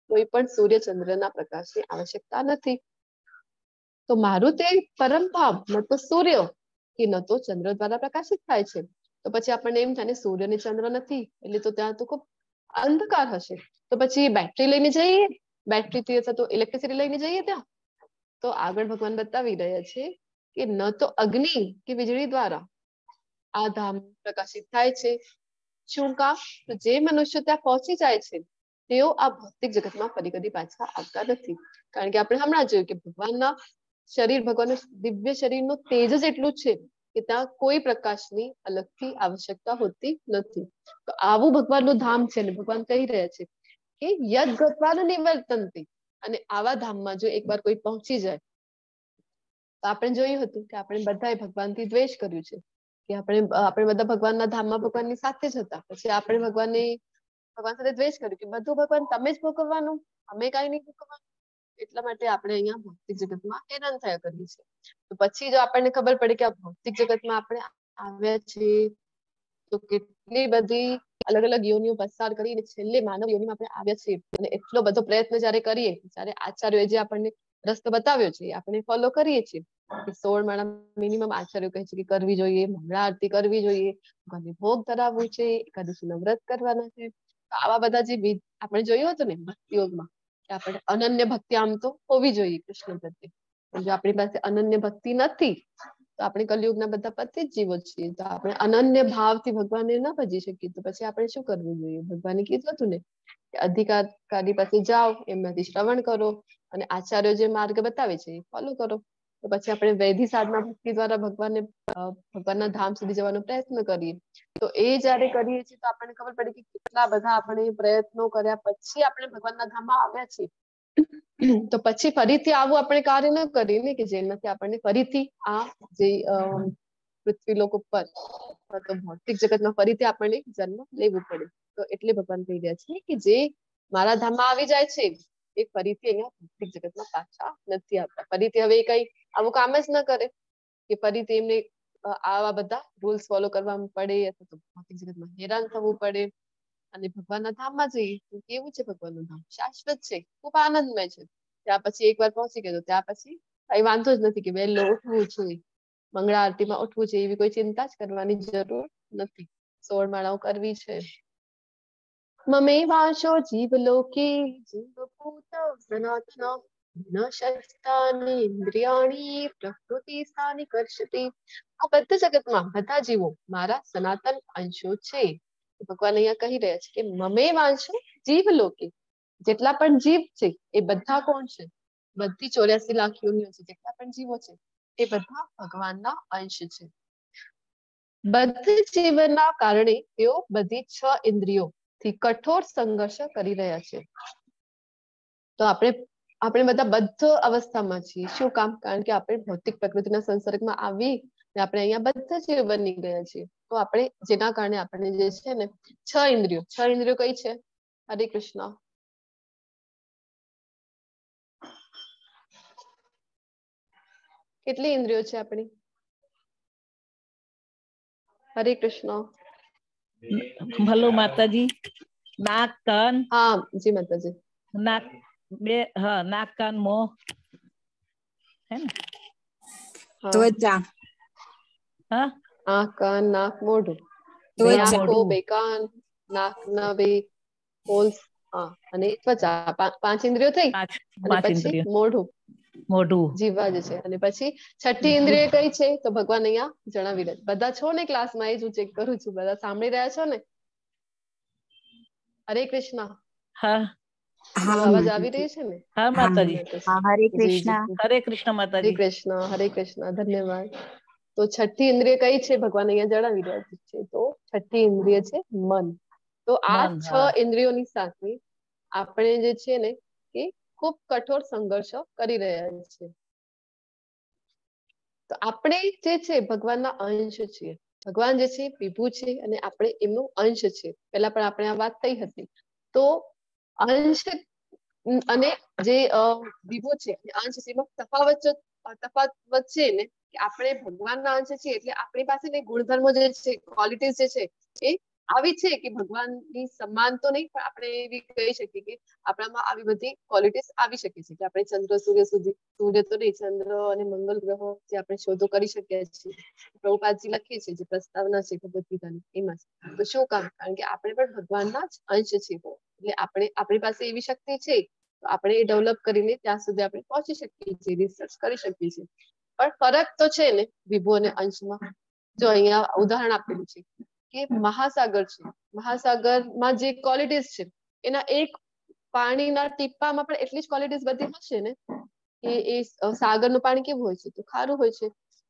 કોઈ પણ સૂર્ય ચંદ્રના પ્રકાશની આવશ્યકતા નથી. તો મારું તે પરમ ધામ ન તો સૂર્ય કે ન તો ચંદ્ર દ્વારા પ્રકાશિત થાય છે. તો પછી આપણને એમ થાય ને સૂર્ય ને ચંદ્ર નથી એટલે તો ત્યાં તો ખૂબ અંધકાર હશે. તો પછી બેટરી લઈને જઈએ, બેટરીથી અથવા તો ઇલેક્ટ્રિસિટી લઈને જઈએ ત્યાં. તો આગળ ભગવાન બતાવી રહ્યા છે કે ન તો અગ્નિ કે વીજળી દ્વારા આ ધામ પ્રકાશિત થાય છે. શું કામ? તો જે મનુષ્ય ત્યાં પહોંચી જાય છે તેઓ આ ભૌતિક જગતમાં ફરી કદી પાછા આવતા નથી. કારણ કે આપણે હમણાં જોયું કે ભગવાનના શરીર, ભગવાનના દિવ્ય શરીરનું તેજ જ એટલું છે કે ત્યાં કોઈ પ્રકાશની અલગથી આવશ્યકતા હોતી નથી. તો આવું ભગવાનનું ધામ છે ને ભગવાન કહી રહ્યા છે કે યદ ગત્વા ન નિવર્તન્તે. અને આવા ધામમાં જો એકવાર કોઈ પહોંચી જાય, તો આપણે જોયું હતું કે આપણે બધાએ ભગવાનથી દ્વેષ કર્યું છે કે આપણે બધા ભગવાનના ધામમાં ભગવાનની સાથે જ હતા. પછી આપણે ભગવાન સાથે દ્વેષ કર્યું કે બધું ભગવાન તમે જ ભોગવવાનું, અમે કઈ નહીં ભોગવવાનું. એટલા માટે આપણે અહીંયા ભૌતિક જગતમાં હેરાન થયા કરીએ છીએ. તો પછી જો આપણને ખબર પડે કે આ ભૌતિક જગતમાં આપણે આવ્યા છીએ તો કેટલી બધી અલગ અલગ યોનિઓ પસાર કરીને છેલ્લે માનવ યોનિમાં આપણે આવ્યા છીએ, અને એટલો બધો પ્રયત્ન જયારે કરીએ, ત્યારે આચાર્યોએ જે આપણને રસ્તો બતાવ્યો છે આપણે ફોલો કરીએ છીએ. 16 માળા મિનિમમ આચાર્યો કહે છે કે કરવી જોઈએ, મંગળા આરતી કરવી જોઈએ, ભગવાનને ભોગ ધરાવવું છે, એકાદશીના વ્રત કરવાના છે. તો આવા બધા જે આપણે જોયું હતું ને ભક્તિ યોગમાં કે આપણે અનન્ય ભક્તિ આમ તો હોવી જોઈએ કૃષ્ણ પ્રત્યે. પણ જો આપણી પાસે અનન્ય ભક્તિ નથી તો આપણે કલયુગના બધા પતિત જીવો છીએ. તો આપણે અનન્ય ભાવથી ભગવાનને ન ભજી શકીએ તો પછી આપણે શું કરવું જોઈએ? ભગવાને કીધું હતું ને કે અધિકારી પાસે જાઓ, એમનાથી શ્રવણ કરો અને આચાર્યો જે માર્ગ બતાવે છે એ ફોલો કરો. તો તો પછી આપણે વૈધિ સાધના ભક્તિ દ્વારા ભગવાનના ધામ સુધી જવાનો પ્રયત્ન કરીએ. તો એ જયારે કરીએ છીએ તો આપણને ખબર પડે કે કેટલા બધા આપણે પ્રયત્નો કર્યા પછી આપણે ભગવાનના ધામમાં આવ્યા છીએ. તો પછી ફરીથી આવું આપણે કાર્ય ન કરીએ ને કે જેનાથી આપણને ફરીથી આ જે પૃથ્વી લોક ઉપર અથવા તો ભૌતિક જગતમાં ફરીથી આપણને જન્મ લેવું પડે. તો એટલે ભગવાન કહી રહ્યા છે કે જે મારા ધામમાં આવી જાય છે એ ફરીથી અહીંયા ભૌતિક જગતમાં પાછા નથી આવતા. ફરીથી હવે કઈ આવું કામ જ ન કરે કે ફરીથી એમને આવા બધા રૂલ્સ ફોલો કરવા પડે અથવા તો ભૌતિક જગતમાં હેરાન થવું પડે. અને ભગવાનના ધામમાં જઈએ તો કેવું છે ભગવાનનું ધામ? શાશ્વત છે, ખૂબ આનંદમય છે. ત્યાં પછી એકવાર પહોંચી ગયો ત્યાં પછી કઈ વાંધો જ નથી કે વહેલો ઉઠવું છે, મંગળા આરતીમાં ઉઠવું છે, એવી કોઈ ચિંતા જ કરવાની જરૂર નથી. 16 માળાઓ કરવી છે. મમે વાંશો જીવલોકે જીવભૂત સનાતન ન શસ્તાની ઇન્દ્રિયાણી પ્રકૃતિ સ્થાની કર્ષતિ. આ બધા જગતમાં બધા જીવો મારા સનાતન અંશો છે. ભગવાન અહીંયા કહી રહ્યા છે કે મમે વાંશો જીવલોકે, જેટલા પણ જીવ છે એ બધા કોણ છે? બધી 84 લાખ યોનિઓ છે, જેટલા પણ જીવો છે એ બધા ભગવાનના અંશ છે. બધી જીવનના કારણે તેઓ બધી 6 ઇન્દ્રિયો થી કઠોર સંઘર્ષ કરી રહ્યા છે. તો આપણે બધા બદ્ધ અવસ્થામાં છીએ. શું કામ? કારણ કે આપણે ભૌતિક પ્રકૃતિના સંસર્ગમાં આવી આપણે અહીંયા બધા જીવ બની ગયા છીએ. તો આપણે જેના કારણે આપણે જે છે ને 6 ઇન્દ્રિયો કઈ છે? હરે કૃષ્ણ. કેટલી ઇન્દ્રિયો છે આપણી? હરે કૃષ્ણ. ભલો માતાજી. નાક, કાન. હા જી માતાજી. નાક બે, હા, નાક, કાન, મોં, હે ને? ત્વચા. હા, આંખ, કાન, નાક, મોઢું. બે ત્વચા. આંખો, બે કાન, નાકના બે હોલ્સ, અને ત્વચા. 5 ઇન્દ્રિયો થઈ. અને પાંચ પછી ઇન્દ્રિય. મોઢું, મોઢું. જીભા જ છે. અને પછી 6ઠી ઇન્દ્રિય કઈ છે? તો ભગવાન અહીંયા જણાવી રહ્યા. બધા છો ને ક્લાસમાં? એ જ હું ચેક કરું છું. બધા સાંભળી રહ્યા છો ને? હરે કૃષ્ણ. હા, અવાજ આવી રહી છે ને? હા માતાજી. હરે જી, કૃષ્ણ. જી. હરે કૃષ્ણ હરે માતાજી. કૃષ્ણ. હરે કૃષ્ણ. ધન્યવાદ. તો 6ઠી ઇન્દ્રિય કઈ છે? ભગવાન અહીંયા જણાવી રહ્યા છે. તો 6ઠી ઇન્દ્રિય છે મન. તો આ મન, 6 હા. ઇન્દ્રિયોની સાથે આપણે જે છે ને એ ખૂબ કઠોર સંઘર્ષ કરી રહ્યા છીએ. તો આપણે જે છે ભગવાનના અંશ છીએ. ભગવાન જે છે વિભુ છે અને આપણે એમનો અંશ છે. પહેલા પણ આપણે આ વાત થઈ હતી. તો અંશ અને જે વિભુ છે અંશ છે એમાં તફાવત છે ને કે આપણે ભગવાનના અંશ છીએ એટલે આપણી પાસે ગુણધર્મો જે છે, ક્વોલિટીઝ જે છે એ આવી છે કે ભગવાનની સમાન તો નહીં પણ આપણે એવી કહી શકીએ કે આપણામાં આવી બધી ક્વોલિટીઝ આવી શકે છે કે આપણે ચંદ્ર સૂર્ય તો નહીં, ચંદ્ર અને મંગળ ગ્રહો જે આપણે શોધો કરી શકીએ છીએ. પ્રભુપાદજી લખીએ છીએ જે પ્રસ્તાવના છે ભગવદ ગીતાની એમાં. તો શું કામ? કારણ કે આપણે પણ ભગવાનના જ અંશ છીએ. એટલે આપણી પાસે એવી શક્તિ છે તો આપણે એ ડેવલપ કરીને ત્યાં સુધી આપણે પહોંચી શકીએ છીએ, રિસર્ચ કરી શકીએ છીએ. પણ ફરક તો છે ને વિભુ અને અંશમાં. જો અહીંયા ઉદાહરણ આપેલું છે કે મહાસાગર છે. મહાસાગરમાં જે ક્વોલિટીઝ છે એના એક પાણીના ટીપામાં પણ એટલી જ ક્વોલિટીઝ બધી હશે ને કે એ સાગરનું પાણી કેવું હોય છે? તો ખારું હોય છે.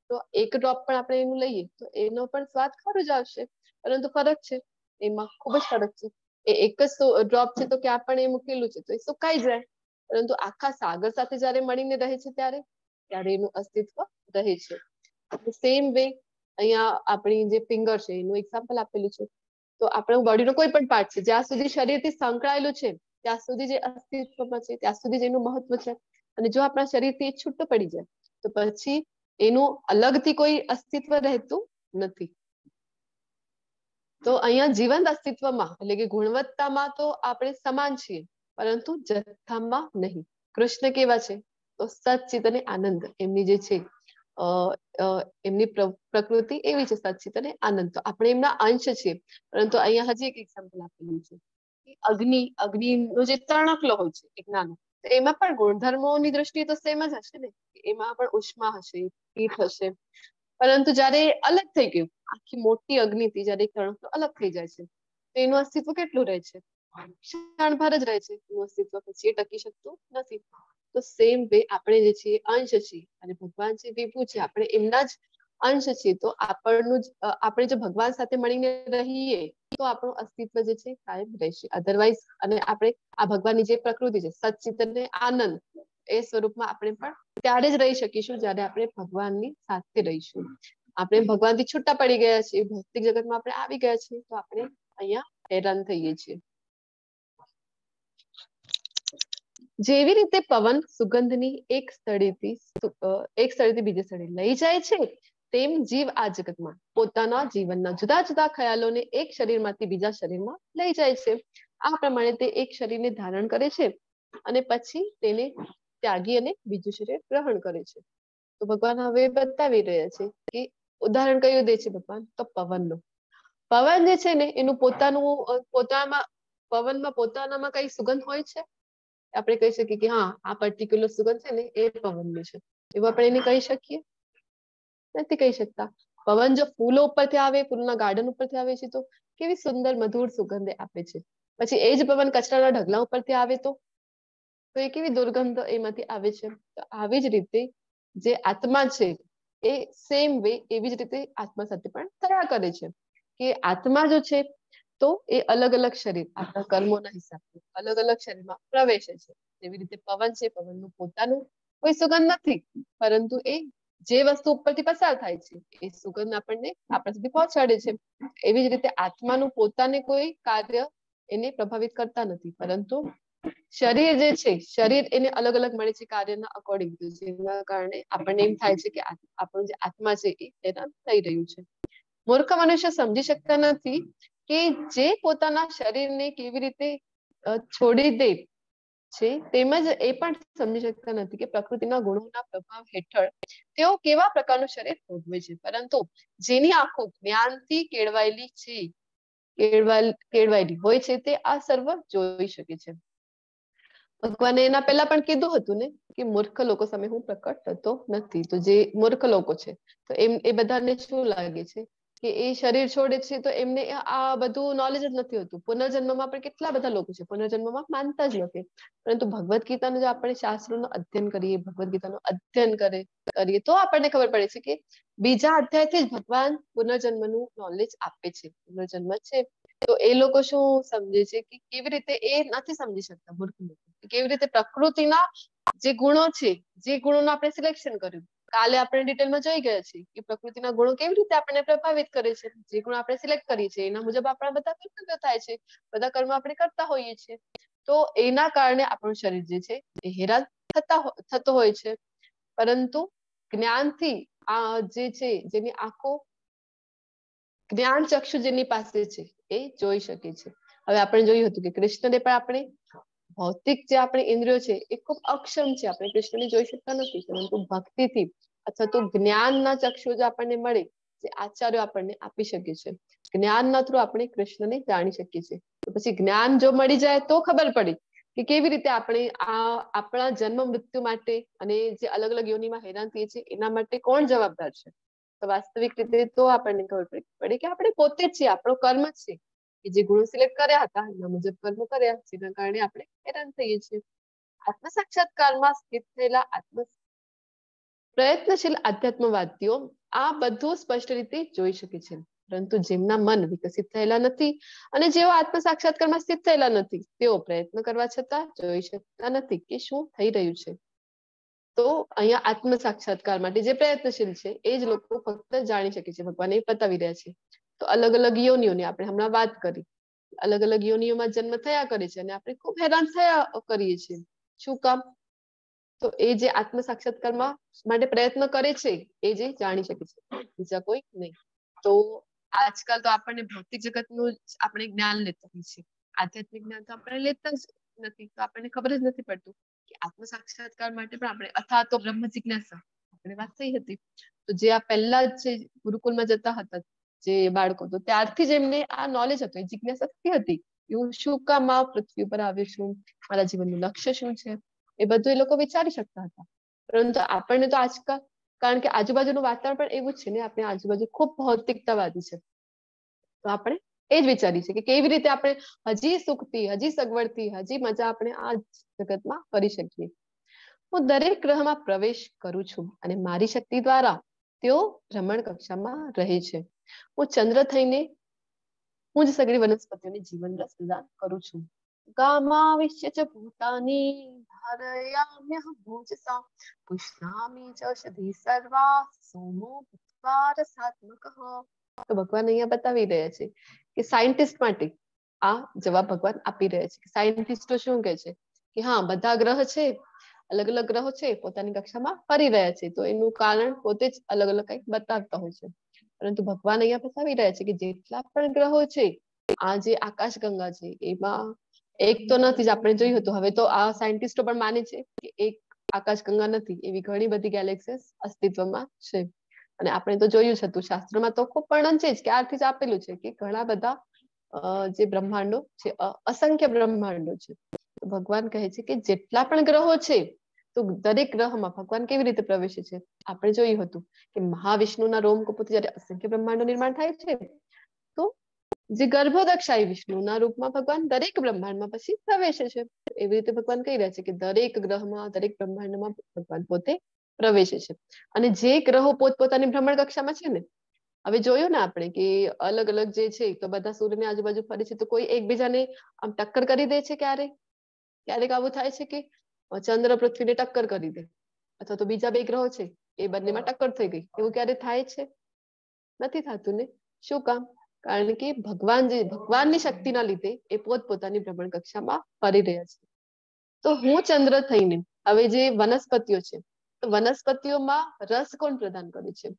તો એક ડ્રોપ પણ આપણે એનું લઈએ તો એનો પણ સ્વાદ ખારો જ આવશે. પરંતુ ફરક છે એમાં, ખૂબ જ ફરક છે. એ એક જ ડ્રોપ છે તો ક્યાં પણ એ મૂકેલું છે તો એ સુકાઈ જાય. પરંતુ આખા સાગર સાથે જયારે મળીને રહે છે ત્યારે એનું અસ્તિત્વ રહે છે. સેમ વે અહીંયા આપણી જે ફિંગર છે એનું એક્ઝામ્પલ આપેલું છે. તો આપણું બોડીનો કોઈ પણ પાર્ટ છે જ્યાં સુધી શરીરથી સંકળાયેલું છે ત્યાં સુધી જે અસ્તિત્વમાં છે, ત્યાં સુધી જ એનું મહત્વ છે. અને જો આપણા શરીરથી છૂટું પડી જાય તો પછી એનું અલગથી કોઈ અસ્તિત્વ રહેતું નથી. તો અહીંયા જીવંત અસ્તિત્વમાં એટલે કે ગુણવત્તામાં તો આપણે સમાન છીએ પરંતુ જથ્થામાં નહીં. કૃષ્ણ કેવા છે? તો સચ્ચિત અને આનંદ એમની જે છે એમની પ્રકૃતિ એવી છે, સચ્ચિત અને આનંદ. તો આપણે એમના અંશ છીએ. પરંતુ અહીંયા હજી એક એક્ઝામ્પલ આપેલું છે અગ્નિનો જે તણખલો હોય છે એક નાનો, તો એમાં પણ ગુણધર્મોની દ્રષ્ટિએ તો સેમ જ હશે ને. એમાં પણ ઉષ્મા હશે, હીટ હશે. પરંતુ જયારે અલગ થઈ ગયું, આખી મોટી અગ્નિથી જયારે તણખલો અલગ થઈ જાય છે તો એનું અસ્તિત્વ કેટલું રહે છે? ક્ષણભર જ રહે છે એનું અસ્તિત્વ, પછી એ ટકી શકતું નથી. તો સેમ વે આપણે જે છીએ અંશ છીએ અને ભગવાન છે વિભુ છે, આપણે એમના જ અંશ છીએ. તો આપણે જો ભગવાન સાથે મળીને રહીએ તો આપણું અસ્તિત્વ જે છે કાયમ રહેશે. અધરવાઇઝ અને આપણે આ ભગવાનની જે પ્રકૃતિ છે સચ્ચિત અને આનંદ એ સ્વરૂપમાં આપણે પણ ત્યારે જ રહી શકીશું જ્યારે આપણે ભગવાનની સાથે રહીશું. આપણે ભગવાનથી છૂટા પડી ગયા છીએ, ભૌતિક જગતમાં આપણે આવી ગયા છીએ, તો આપણે અહીંયા હેરાન થઈએ છીએ. જેવી રીતે પવન સુગંધની એક સ્થળેથી બીજે સ્થળે લઈ જાય છે, તેમ જીવ આ જગતમાં પોતાના જીવનના જુદા જુદા ખ્યાલોને એક શરીરમાંથી બીજા શરીરમાં લઈ જાય છે. આ પ્રમાણે તે એક શરીરને ધારણ કરે છે અને પછી તેને ત્યાગી અને બીજું શરીર ગ્રહણ કરે છે. તો ભગવાન હવે બતાવી રહ્યા છે કે ઉદાહરણ કયું દે છે ભગવાન? તો પવનનું. પવન જે છે ને એનું પવનમાં પોતાનામાં કઈ સુગંધ હોય છે? આપણે કહી શકીએ કે હા આ પર્ટિક્યુલર સુગંધ છે ને એ પવનની છે, એવું આપણે એને કહી શકીએ? નથી કહી શકતા. પવન જો ફૂલો ઉપરથી આવે, ફૂલના ગાર્ડન ઉપરથી આવે છે તો કેવી સુંદર મધુર સુગંધ આપે છે. પછી એ જ પવન કચરાના ઢગલા ઉપરથી આવે તો એ કેવી દુર્ગંધ એમાંથી આવે છે. તો આવી જ રીતે જે આત્મા છે એ સેમ વે એવી જ રીતે આત્મા સાથે પણ થયા કરે છે કે આત્મા જો છે તો એ અલગ અલગ શરીર આપણા કર્મોના હિસાબે અલગ અલગ શરીરમાં પ્રવેશે છે. જેવી રીતે પવન છે, પવનનું પોતાનું કોઈ સુગંધ નથી, પરંતુ એ જે વસ્તુ ઉપરથી પસાર થાય છે એ સુગંધ આપણને આપણા સુધી પહોંચાડે છે. એવી જ રીતે આત્માનું પોતાને કોઈ કાર્ય એને પ્રભાવિત કરતા નથી, પરંતુ શરીર જે છે શરીર એને અલગ અલગ મળે છે કાર્યના અકોર્ડિંગ, જેના કારણે આપણને એમ થાય છે કે આપણું જે આત્મા છે એ હેરાન થઈ રહ્યું છે. મૂર્ખ મનુષ્ય સમજી શકતા નથી કે જે પોતાના શરીરને કેવી રીતે છોડી દે છે, તેમજ એ પણ સમજી શકતા નથી કે પ્રકૃતિના ગુણોના પ્રભાવ હેઠળ તેઓ કેવા પ્રકારનું શરીર ભોગવે છે. પરંતુ જેની આંખો જ્ઞાનથી કેળવાયેલી હોય છે તે આ સર્વ જોઈ શકે છે. ભગવાને એના પહેલા પણ કીધું હતું ને કે મૂર્ખ લોકો સામે હું પ્રકટ થતો નથી. તો જે મૂર્ખ લોકો છે તો એ બધાને શું લાગે છે કે એ શરીર છોડે છે તો એમને આ બધું નોલેજ જ નથી હોતું. પુનર્જન્મમાં પણ કેટલા બધા લોકો છે પુનર્જન્મમાં માનતા જ નથી, પરંતુ ભગવદ ગીતાનું જો આપણે શાસ્ત્રોનું અધ્યયન કરીએ, ભગવદ ગીતાનું અધ્યયન કરીએ તો આપણને ખબર પડે છે કે બીજા અધ્યાયથી જ ભગવાન પુનર્જન્મનું નોલેજ આપે છે. પુનર્જન્મ છે તો એ લોકો શું સમજે છે કે કેવી રીતે એ નથી સમજી શકતા મૂર્ખ લોકો, કેવી રીતે પ્રકૃતિના જે ગુણો છે, જે ગુણોનું આપણે સિલેક્શન કર્યું, કાલે આપણે ડિટેલમાં જોઈ ગયા છીએ કે પ્રકૃતિના ગુણો કેવી રીતે આપણને પ્રભાવિત કરે છે. જે ગુણ આપણે સિલેક્ટ કરીએ છીએ એના મુજબ આપણા બધા કર્તવ્યો થાય છે, બધા કર્મ આપણે કરતા હોઈએ છીએ. તો એના કારણે આપણું શરીર જે છે એ હેરાન થતો હોય છે. પરંતુ જ્ઞાનથી આ જે છે જેની આંખો જ્ઞાન ચક્ષુ જેની પાસે છે એ જોઈ શકે છે. હવે આપણે જોયું હતું કે કૃષ્ણને પણ આપણે ભૌતિક જે આપણી ઇન્દ્રિયો છે એ ખૂબ અક્ષમ છે, આપણે કૃષ્ણને જોઈ શકતા નથી, પરંતુ ભક્તિથી અથવા તો જ્ઞાનના ચક્ષુ જે આપણને મળે જે આચાર્ય આપણને આપી શકે છે, જ્ઞાનના થ્રુ આપણે કૃષ્ણને જાણી શકીએ છીએ. તો પછી જ્ઞાન જો મળી જાય તો ખબર પડે કે કેવી રીતે આપણે આપણા જન્મ મૃત્યુ માટે અને જે અલગ અલગ યોનિમાં હેરાન થઈએ છીએ એના માટે કોણ જવાબદાર છે. તો વાસ્તવિક રીતે તો આપણને ખબર પડે કે આપણે પોતે જ છીએ, આપણો કર્મ જ છે કે જે ગુણો સિલેક્ટ કર્યા હતા એના મુજબ કર્મ કર્યા, જેના કારણે આપણે હેરાન થઈએ છીએ. આત્મ સાક્ષાત્કારમાં સ્થિત થયેલા પ્રયત્નશીલ આધ્યાત્મવાદીઓ આ બધું સ્પષ્ટ રીતે જોઈ શકે છે, પરંતુ જેમના મન વિકસિત થયેલા નથી અને જેઓ આત્મ સાક્ષાત્કારમાં સ્થિત થયેલા નથી તેઓ પ્રયત્ન કરવા છતાં જોઈ શકતા નથી કે શું થઈ રહ્યું છે. તો અહીંયા આત્મ સાક્ષાત્કાર માટે જે પ્રયત્નશીલ છે એ જ લોકો ફક્ત જાણી શકે છે. ભગવાન એ બતાવી રહ્યા છે. તો અલગ અલગ યોનિઓની આપણે હમણાં વાત કરી, અલગ અલગ યોનિઓમાં જન્મ થયા કરે છે અને આપણે ખૂબ હેરાન થયા કરીએ છીએ. શું કામ? તો એ જે આત્મ સાક્ષાત્કારમાં માટે પ્રયત્ન કરે છે એ જે જાણી શકે છે, બીજા કોઈ નહીં. તો આજકાલ તો આપણને ભૌતિક જગતનું આપણે જ્ઞાન લેતા હોઈએ છીએ, આધ્યાત્મિક જ્ઞાન તો આપણે લેતા જ નથી, તો આપણને ખબર જ નથી પડતું કે આત્મ સાક્ષાત્કાર માટે પણ આપણે અથવા તો બ્રહ્મ જિજ્ઞાસા આપણે વાત થઈ હતી. તો જે આ પહેલા જે ગુરુકુળમાં જતા હતા જે બાળકો, તો ત્યારથી જ એમને આ નોલેજ હતું, એ જિજ્ઞાસા હતી હું શું કામ આ પૃથ્વી પર આવ્યો છું, મારા જીવનનું લક્ષ્ય શું છે, એ બધું એ લોકો વિચારી શકતા હતા. પરંતુ આપણને તો આજકાલ કારણ કે આજુબાજુનું વાતાવરણ પણ એવું છે ને, આપણે આજુબાજુ ખૂબ ભૌતિકતાવાદી છે, તો આપણે એ જ વિચારીએ છીએ કે કેવી રીતે આપણે હજી સુખથી, હજી સગવડથી, હજી મજા આપણે આ જગતમાં કરી શકીએ. હું દરેક ગ્રહમાં પ્રવેશ કરું છું અને મારી શક્તિ દ્વારા તેઓ ભ્રમણ કક્ષામાં રહે છે. હું ચંદ્ર થઈને હું જ સગળી વનસ્પતિઓને જીવન રસ પ્રદાન કરું છું. ગામાવિશ્ય ચ ભૂતાની ધારયામ્યહં ભોજસા પુષ્ણામિ ચ ઔષધિ સર્વા સોમો ભૂત્વા રસાત્મકઃ. તો ભગવાન અહીંયા બતાવી રહ્યા છે કે સાયન્ટિસ્ટ માટે આ જવાબ ભગવાન આપી રહ્યા છે. સાયન્ટિસ્ટો શું કહે છે કે હા, બધા ગ્રહ છે, અલગ અલગ ગ્રહો છે, પોતાની કક્ષામાં ફરી રહ્યા છે, તો એનું કારણ પોતે જ અલગ અલગ કંઈક બતાવતા હોય છે. પરંતુ ભગવાન અહીંયા બતાવી રહ્યા છે કે જેટલા પણ ગ્રહો છે, આ જે આકાશ ગંગા છે, એમાં એક તો નથી જ. આપણે જોયું હતું, હવે તો આ સાયન્ટિસ્ટો પણ માને છે કે એક આકાશ ગંગા નથી, એવી ઘણી બધી ગેલેક્સીસ અસ્તિત્વમાં છે. અને આપણે તો જોયું જ હતું, શાસ્ત્રમાં તો ખૂબ વર્ણન છે જ, ક્યારથી જ આપેલું છે કે ઘણા બધા જે બ્રહ્માંડો છે, અસંખ્ય બ્રહ્માંડો છે. ભગવાન કહે છે કે જેટલા પણ ગ્રહો છે, તો દરેક ગ્રહમાં ભગવાન કેવી રીતે પ્રવેશે છે. આપણે જોયું હતું કે મહાવિષ્ણુના રોમકૂપથી જયારે અસંખ્ય બ્રહ્માંડો નિર્માણ થાય છે, તો જે ગર્ભોદક્ષાયી વિષ્ણુના રૂપમાં ભગવાન દરેક બ્રહ્માંડમાં પછી પ્રવેશે છે. એવી રીતે ભગવાન કહી રહ્યા છે કે દરેક ગ્રહમાં, દરેક બ્રહ્માંડમાં ભગવાન પોતે પ્રવેશે છે. અને જે ગ્રહો પોતપોતાની ભ્રમણ કક્ષામાં છે ને, હવે જોયું ને આપણે કે અલગ અલગ જે છે, તો બધા સૂર્યની આજુબાજુ ફરે છે, તો કોઈ એકબીજાને આમ ટક્કર કરી દે છે. ક્યારેક આવું થાય છે કે ચંદ્ર પૃથ્વીને ટક્કર કરી દે, અથવા તો બીજા બે ગ્રહો છે એ બંનેમાં ટક્કર થઈ ગઈ, એવું ક્યારે થાય છે? નથી થતું ને. શું કામ? કારણ કે ભગવાનની શક્તિના લીધે એ પોતપોતાની ભ્રમણ કક્ષામાં ફરી રહ્યા છે. તો હું ચંદ્ર થઈને હવે જે વનસ્પતિઓ છે, તો વનસ્પતિઓમાં રસ કોણ પ્રદાન કરે છે?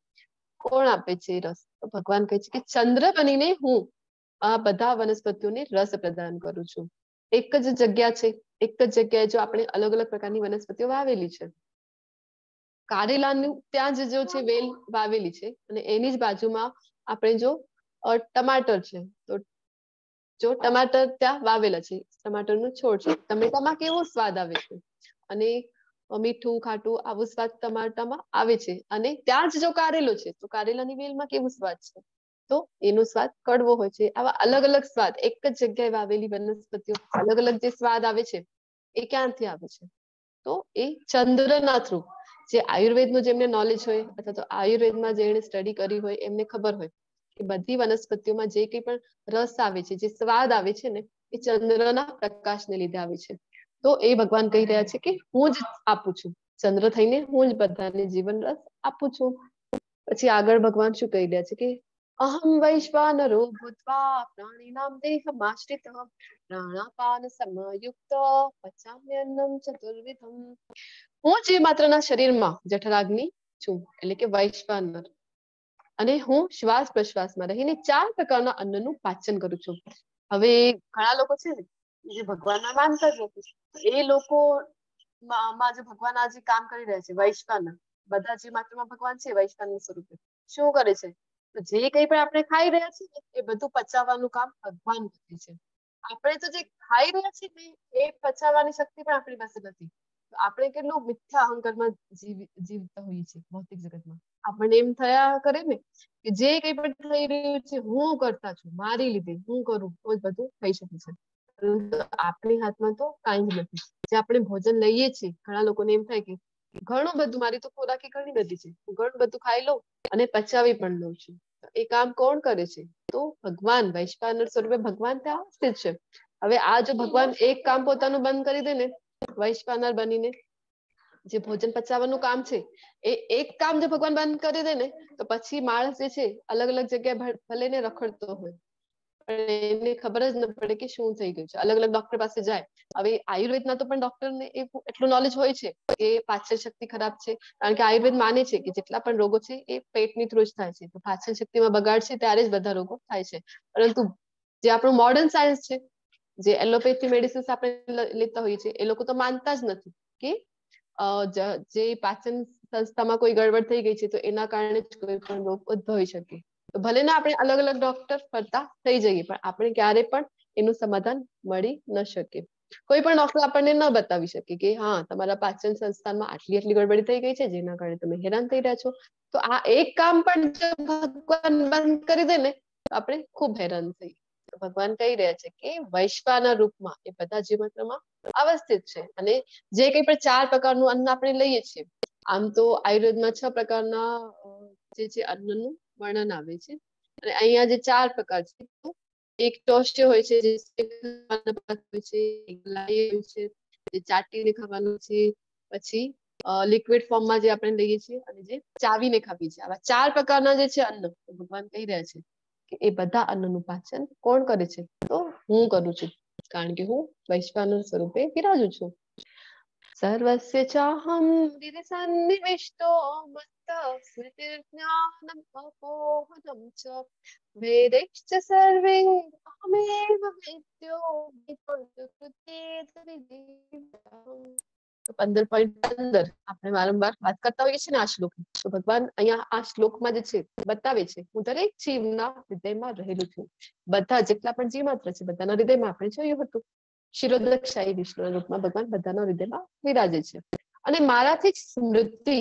કોણ આપે છે રસ? તો ભગવાન કહે છે કે ચંદ્ર બનીને હું આ બધા વનસ્પતિઓને રસ પ્રદાન કરું છું. એક જ જગ્યા છે, એક જ જગ્યાએ જો આપણે અલગ અલગ પ્રકારની વનસ્પતિઓ વાવેલી છે, કારેલાનું ત્યાં જ જો છે વેલ વાવેલી છે, અને એની જ બાજુમાં આપણે જો ટમાટર છે, તો જો ટમાટર ત્યાં વાવેલા છે, ટમાટરનું છોડ છે, ટમેટામાં કેવો સ્વાદ આવે છે, અને મીઠું ખાટું આવું સ્વાદ ટમાટામાં આવે છે. અને ત્યાં જ જો કારેલો છે, તો કારેલાની વેલમાં કેવું સ્વાદ છે, તો એનો સ્વાદ કડવો હોય છે. આવા અલગ અલગ સ્વાદ, એક જ જગ્યાએ વાવેલી વનસ્પતિઓ અલગ અલગ જે સ્વાદ આવે છે, એ ક્યાંથી આવે છે? તો એ ચંદ્રના થ્રુ. જે આયુર્વેદનું જેમને નોલેજ હોય, અથવા તો આયુર્વેદમાં જેને સ્ટડી કરી હોય, એમને ખબર હોય કે બધી વનસ્પતિઓમાં જે કંઈ પણ રસ આવે છે, જે સ્વાદ આવે છે ને, એ ચંદ્રના પ્રકાશને લીધે આવે છે. તો એ ભગવાન કહી રહ્યા છે કે હું જ આપું છું, ચંદ્ર થઈને હું જ બધાને જીવન રસ આપું છું. પછી આગળ ભગવાન શું કહી રહ્યા છે કે અહમ વૈશ્વાનરો ભૂત્વા પ્રાણીનામ દેહમાશ્રિતઃ પ્રાણાપાન સમયુક્ત પચામ્યન્નમ ચતુર્વિધમ. હું જે માત્રના શરીરમાં જઠરાગ્નિ છું, એટલે કે વૈશ્વાનર, અને હું શ્વાસ પ્રશ્વાસમાં રહીને 4 પ્રકારના અન્નનું પાચન કરું છું. હવે ઘણા લોકો છે ને, જે ભગવાનના માનતા જ નથી, એ લોકો માં જે ભગવાન આજે કામ કરી રહ્યા છે, વૈશ્વાનર, બધા જે માત્રામાં ભગવાન છે વૈશ્વાનર સ્વરૂપે શું કરે છે? તો જે કંઈ પણ આપણે ખાઈ રહ્યા છીએ, એ બધું પચાવવાનું કામ ભગવાન કરે છે. આપણે તો જે ખાઈ રહ્યા છીએ ને, એ પચાવવાની શક્તિ પણ આપણી પાસે નથી. આપણે કેટલું મિથ્યા અહંકારમાં જીવતા હોઈએ છીએ ભૌતિક જગતમાં. આપણને એમ થયા કરે ને કે જે કંઈ પણ થઈ રહ્યું છે, હું કરતા છું, મારી લીધે હું કરું તો જ બધું થઈ શકે છે. પરંતુ આપણી હાથમાં તો કાંઈ જ નથી. જે આપણે ભોજન લઈએ છીએ, ઘણા લોકોને એમ થાય કે ઘણું બધું, મારી તો ખોરાકી ઘણી બધી છે, હું ઘણું બધું ખાઈ લઉં અને પચાવી પણ લઉં છું. એ કામ કોણ કરે છે? તો ભગવાન, વૈશ્વાનર સ્વરૂપે ભગવાન ત્યાં સ્થિત છે. હવે આ જો ભગવાન એક કામ પોતાનું બંધ કરી દે ને, વૈશ્વાનર બનીને જે ભોજન પચાવવાનું કામ છે, એ એક કામ જો ભગવાન બંધ કરી દે ને, તો પછી માણસ જે છે અલગ અલગ જગ્યાએ ભલે ને રખડતો હોય, પણ એને ખબર જ ન પડે કે શું થઈ ગયું છે. અલગ અલગ ડોક્ટર પાસે જાય. હવે આયુર્વેદના તો પણ ડોક્ટરને એટલું નોલેજ હોય છે કે પાચન શક્તિ ખરાબ છે, કારણ કે આયુર્વેદ માને છે કે જેટલા પણ રોગો છે એ પેટની થ્રુ જ થાય છે. તો પાચન શક્તિમાં બગાડ છે ત્યારે જ બધા રોગો થાય છે. પરંતુ જે આપણું મોડર્ન સાયન્સ છે, જે એલોપેથી મેડિસિન્સ આપણે લેતા હોઈએ છીએ, એ લોકો તો માનતા જ નથી કે જે પાચન સંસ્થામાં કોઈ ગડબડ થઈ ગઈ છે, તો એના કારણે જ કોઈ પણ રોગ ઉદ્ભવી શકે. તો ભલે ને આપણે અલગ અલગ ડોક્ટર ફરતા થઈ જઈએ, પણ આપણે ક્યારે પણ એનું સમાધાન મળી ન શકે. કોઈ પણ ડોક્ટર આપણને ન બતાવી શકે કે હા, તમારા પાચન સંસ્થાનમાં આટલી આટલી ગડબડી થઈ ગઈ છે, જેના કારણે તમે હેરાન થઈ રહ્યા છો. તો આ એક કામ પણ જો ભગવાન બંધ કરી દે ને, તો આપણે ખૂબ હેરાન થઈ. ભગવાન કહી રહ્યા છે કે વૈશ્વાના રૂપમાં એ બધા જીવનમાં અવસ્થિત છે. અને જે કંઈ પણ 4 પ્રકારનું અન્ન આપણે લઈએ છીએ, આમ તો આયુર્વેદમાં 6 પ્રકારના જે છે અન્નનું વર્ણન આવે છે. અને અહીંયા જે 4 પ્રકાર છે, તો એક ટોસ્ય હોય છે, જે હોય છે, એક ગ્લાય હોય છે, જે ચાટીને ખાવાનું છે, પછી લિક્વિડ ફોર્મમાં જે આપણે લઈએ છીએ, અને જે ચાવીને ખાવી છે. આવા 4 પ્રકારના જે છે અન્ન, ભગવાન કહી રહ્યા છે કે એ બધા અન્નનું પાચન કોણ કરે છે? તો હું કરું છું, કારણ કે હું વૈશ્વાનર સ્વરૂપે બિરાજું છું. સર્વસ્ય ચાહમ હૃદિ સન્નિવિષ્ટો મત્તઃ સ્મૃતિર્જ્ઞાનમ અપોહનમ ચ વેदैश्च સર્વે અહમેવ વેદ્યો તો 15.15 આપણે વારંવાર વાત કરતા હોઈએ છીએ ને આ શ્લોક. તો ભગવાન અહીંયા આ શ્લોકમાં જે છે બતાવે છે, હું દરેક જીવના હૃદયમાં રહેલું છું. બધા જેટલા પણ જીવ માત્ર છે બધાના હૃદયમાં આપણે જોયું હતું, ક્ષીરોદક્ષાયી વિષ્ણુના રૂપમાં ભગવાન બધાના હૃદયમાં વિરાજે છે. અને મારાથી જ સ્મૃતિ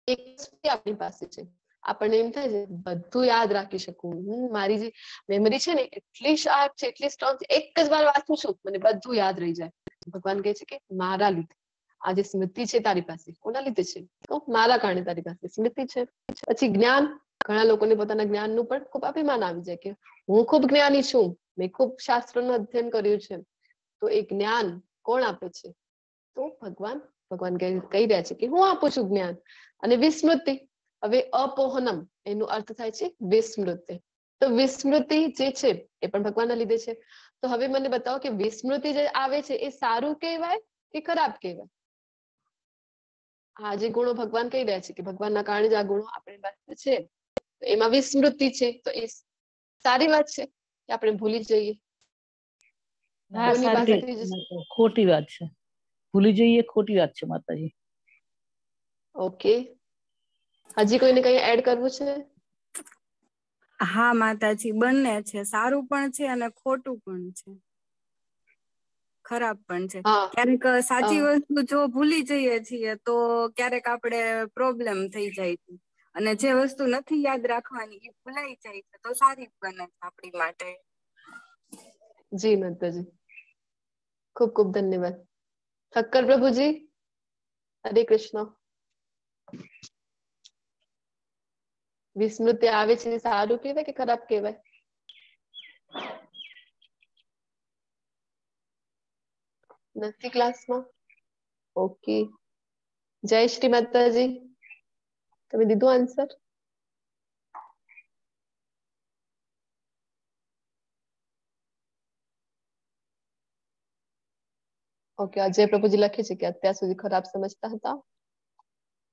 એક આપણી પાસે છે. આપણને એમ થાય છે બધું યાદ રાખી શકું, હું મારી જે મેમરી છે ને એટલી શાર્પ છે, એટલી સ્ટ્રોંગ છે, એક જ વાર વાંચું છું મને બધું યાદ રહી જાય. ભગવાન કહે છે કે મારા લીધે આ જે સ્મૃતિ છે તારી પાસે, કોના લીધે છે? તો મારા કારણે તારી પાસે સ્મૃતિ છે. પછી જ્ઞાન, ઘણા લોકોને પોતાના જ્ઞાનનું પણ ખૂબ અભિમાન આવી જાય કે હું ખૂબ જ્ઞાની છું, મેં ખૂબ શાસ્ત્રોનું અધ્યયન કર્યું છે. તો એ જ્ઞાન કોણ આપે છે? તો ભગવાન કહી રહ્યા છે કે હું આપું છું જ્ઞાન. અને વિસ્મૃતિ, હવે અપોહનમ એનો અર્થ થાય છે વિસ્મૃતિ. તો વિસ્મૃતિ જે છે એ પણ ભગવાનના લીધે છે. તો હવે મને બતાવો કે વિસ્મૃતિ જે આવે છે એ સારું કહેવાય કે ખરાબ કહેવાય? આ જે ગુણો ભગવાન કહી રહ્યા છે કે ભગવાનના કારણે જ આ ગુણો આપણી પાસે છે, તો એમાં વિસ્મૃતિ છે, તો એ સારી વાત છે કે આપણે ભૂલી જઈએ? ખોટી વાત છે, ભૂલી જઈએ ખોટી વાત છે માતાજી. ઓકે, હજી કોઈને કઈ એડ કરવું છે? હા માતાજી, બંને છે, સારું પણ છે અને ખોટું પણ છે, ખરાબ પણ છે. ક્યારેક સાચી વસ્તુ જો ભૂલી જઈએ છીએ તો ક્યારેક આપણે પ્રોબ્લેમ થઈ જાય છે, અને જે વસ્તુ નથી યાદ રાખવાની એ ભૂલાઈ જાય છે તો સારી બને છે આપણી માટે. જી માતાજી, ખૂબ ખૂબ ધન્યવાદ. ઠક્કર પ્રભુજી, હરે કૃષ્ણ. વિસ્મૃતિ આવે છે સારું કહેવાય કે ખરાબ કહેવાય? નથી ક્લાસમાં? ઓકે, જય શ્રી માતાજી. તમે દીધું આન્સર? ઓકે, અજય પ્રભુજી લખે છે કે અત્યાર સુધી ખરાબ સમજતા હતા.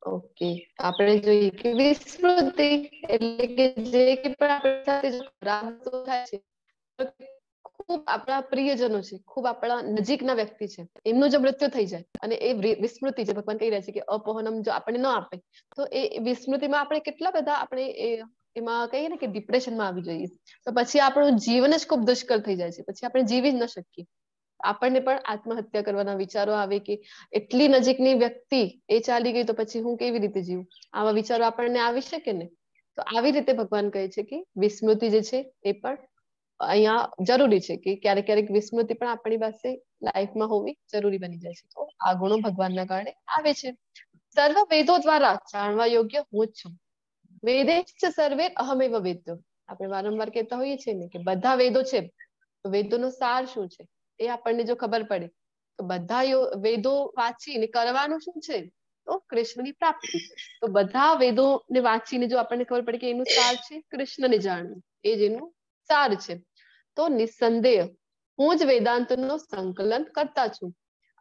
ઓકે, આપણે જોઈએ કે વિસ્મૃતિ એટલે કે જે કે પણ આપણી સાથે ખરાબ થાય છે, ખૂબ આપણા પ્રિયજનો છે, ખૂબ આપણા નજીકના વ્યક્તિ છે, એમનું જો મૃત્યુ થઈ જાય અને એ વિસ્મૃતિ જે ભગવાન કહી રહ્યા છે કે અપોહનમ જો આપણને ન આપે તો એ વિસ્મૃતિમાં આપણે કેટલા બધા આપણે એમાં કહીએ ને કે ડિપ્રેશનમાં આવી જઈએ. તો પછી આપણું જીવન જ ખૂબ દુષ્કર થઈ જાય છે, પછી આપણે જીવી જ ન શકીએ. આપણને પણ આત્મહત્યા કરવાના વિચારો આવે કે એટલી નજીકની વ્યક્તિ એ ચાલી ગઈ તો પછી હું કેવી રીતે જીવું, આવા વિચારો આપણને આવી શકે ને. તો આવી રીતે ભગવાન કહે છે કે વિસ્મૃતિ જે છે એ પણ અહીંયા જરૂરી છે, કે ક્યારેક ક્યારેક વિસ્મૃતિ પણ આપણી પાસે લાઈફમાં હોવી જરૂરી બની જાય છે. તો આ ગુણો ભગવાનના કારણે આવે છે. સર્વ વેદો દ્વારા જાણવા યોગ્ય હું જ છું. વેदैश्च સર્વે અહમેવ વેદ્યો. આપણે વારંવાર કહેતા હોઈએ છીએ ને કે બધા વેદો છે, તો વેદોનો સાર શું છે એ આપણને જો ખબર પડે તો બધા વેદો વાંચીને કરવાનું શું છે? તો કૃષ્ણની પ્રાપ્તિ. તો બધા વેદોને વાંચીને જો આપણને ખબર પડે કે એનું સાર છે કૃષ્ણને જાણવું, એ જ એનું સાર છે. તો નિસંદેહ હું જ વેદાંતનો સંકલન કરતા છું,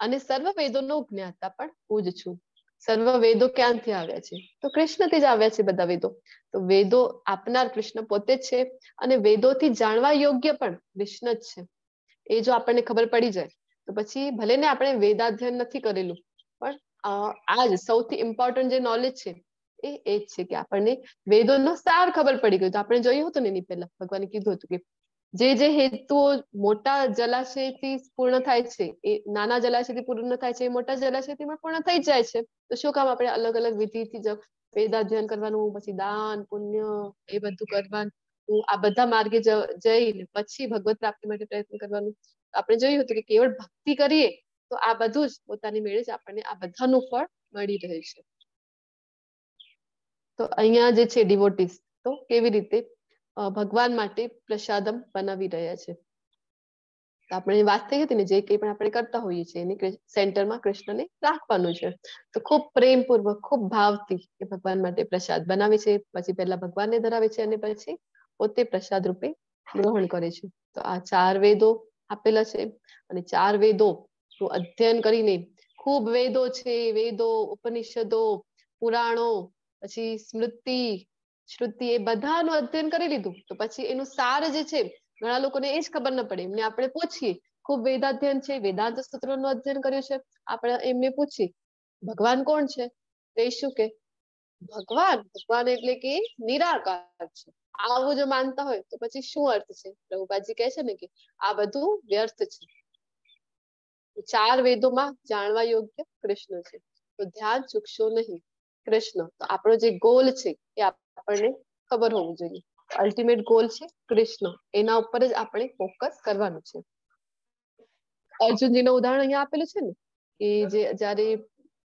અને સર્વ વેદોનો જ્ઞાતા પણ હું જ છું. સર્વ વેદો ક્યાંથી આવ્યા છે? તો કૃષ્ણથી જ આવ્યા છે બધા વેદો. તો વેદો આપનાર કૃષ્ણ પોતે જ છે, અને વેદોથી જાણવા યોગ્ય પણ કૃષ્ણ જ છે. એ જો આપણને ખબર પડી જાય તો પછી ભલે ને આપણે વેદાધ્યયન નથી કરેલું, પણ આજ સૌથી ઇમ્પોર્ટન્ટ જે નોલેજ છે એ જ છે કે આપણને વેદોનો સાર ખબર પડી ગયો. તો આપણે જોયું હતું ને એની પહેલા ભગવાને કીધું હતું કે જે હેતુઓ મોટા જલાશયથી પૂર્ણ થાય છે એ નાના જલાશયથી પૂર્ણ થાય છે, એ મોટા જલાશયથી પણ પૂર્ણ થઈ જાય છે. તો શું કામ આપણે અલગ અલગ વિધિથી વેદાધ્યયન કરવાનું, પછી દાન પુણ્ય એ બધું કરવાનું? હું આ બધા માર્ગે જઈને પછી ભગવત પ્રાપ્તિ માટે પ્રયત્ન કરવાનું. આપણે જોયું હતું કે કેવળ ભક્તિ કરીએ તો આ બધું જ પોતાની મેળે જ આપણને આ બધાનું ફળ મળી રહે છે. તો અહીંયા જે છે ડિવોટીસ તો કેવી રીતે ભગવાન માટે પ્રસાદમ બનાવી રહ્યા છે. આપણે વાત થઈ હતી ને, જે કંઈ પણ આપણે કરતા હોઈએ છીએ એની સેન્ટરમાં કૃષ્ણને રાખવાનું છે. તો ખૂબ પ્રેમપૂર્વક, ખૂબ ભાવથી એ ભગવાન માટે પ્રસાદ બનાવે છે. પછી પહેલા ભગવાનને ધરાવે છે અને પછી પોતે પ્રસાદ રૂપે ગ્રહણ કરે છે. તો આ 4 વેદો આપેલા છે અને 4 વેદો નું અધ્યયન કરીને, ખૂબ વેદો છે, વેદો, ઉપનિષદો, પુરાણો, પછી સ્મૃતિ, શ્રુતિ, એ બધાનું અધ્યયન કરી લીધું તો પછી એનું સાર જે છે ઘણા લોકોને એ જ ખબર ન પડે. એમને આપણે પૂછીએ, ખૂબ વેદાધ્યયન છે, વેદાંત સૂત્રોનું અધ્યયન કર્યું છે, આપણે એમને પૂછીએ ભગવાન કોણ છે, તો એ શું કે ભગવાન એટલે કે નિરાકાર છે. આવું જો માનતા હોય તો પછી શું અર્થ છે? પ્રભુપાદજી કહે છે ને કે આ બધું વ્યર્થ છે. 4 વેદોમાં જાણવા યોગ્ય કૃષ્ણ છે, તો ધ્યાન ચૂકશો નહીં. કૃષ્ણ, તો આપણો જે ગોલ છે એ આપણને ખબર હોવું જોઈએ. અલ્ટિમેટ ગોલ છે કૃષ્ણ, એના ઉપર જ આપણે ફોકસ કરવાનું છે. અર્જુનજીનું ઉદાહરણ અહીંયા આપેલું છે ને કે જે જયારે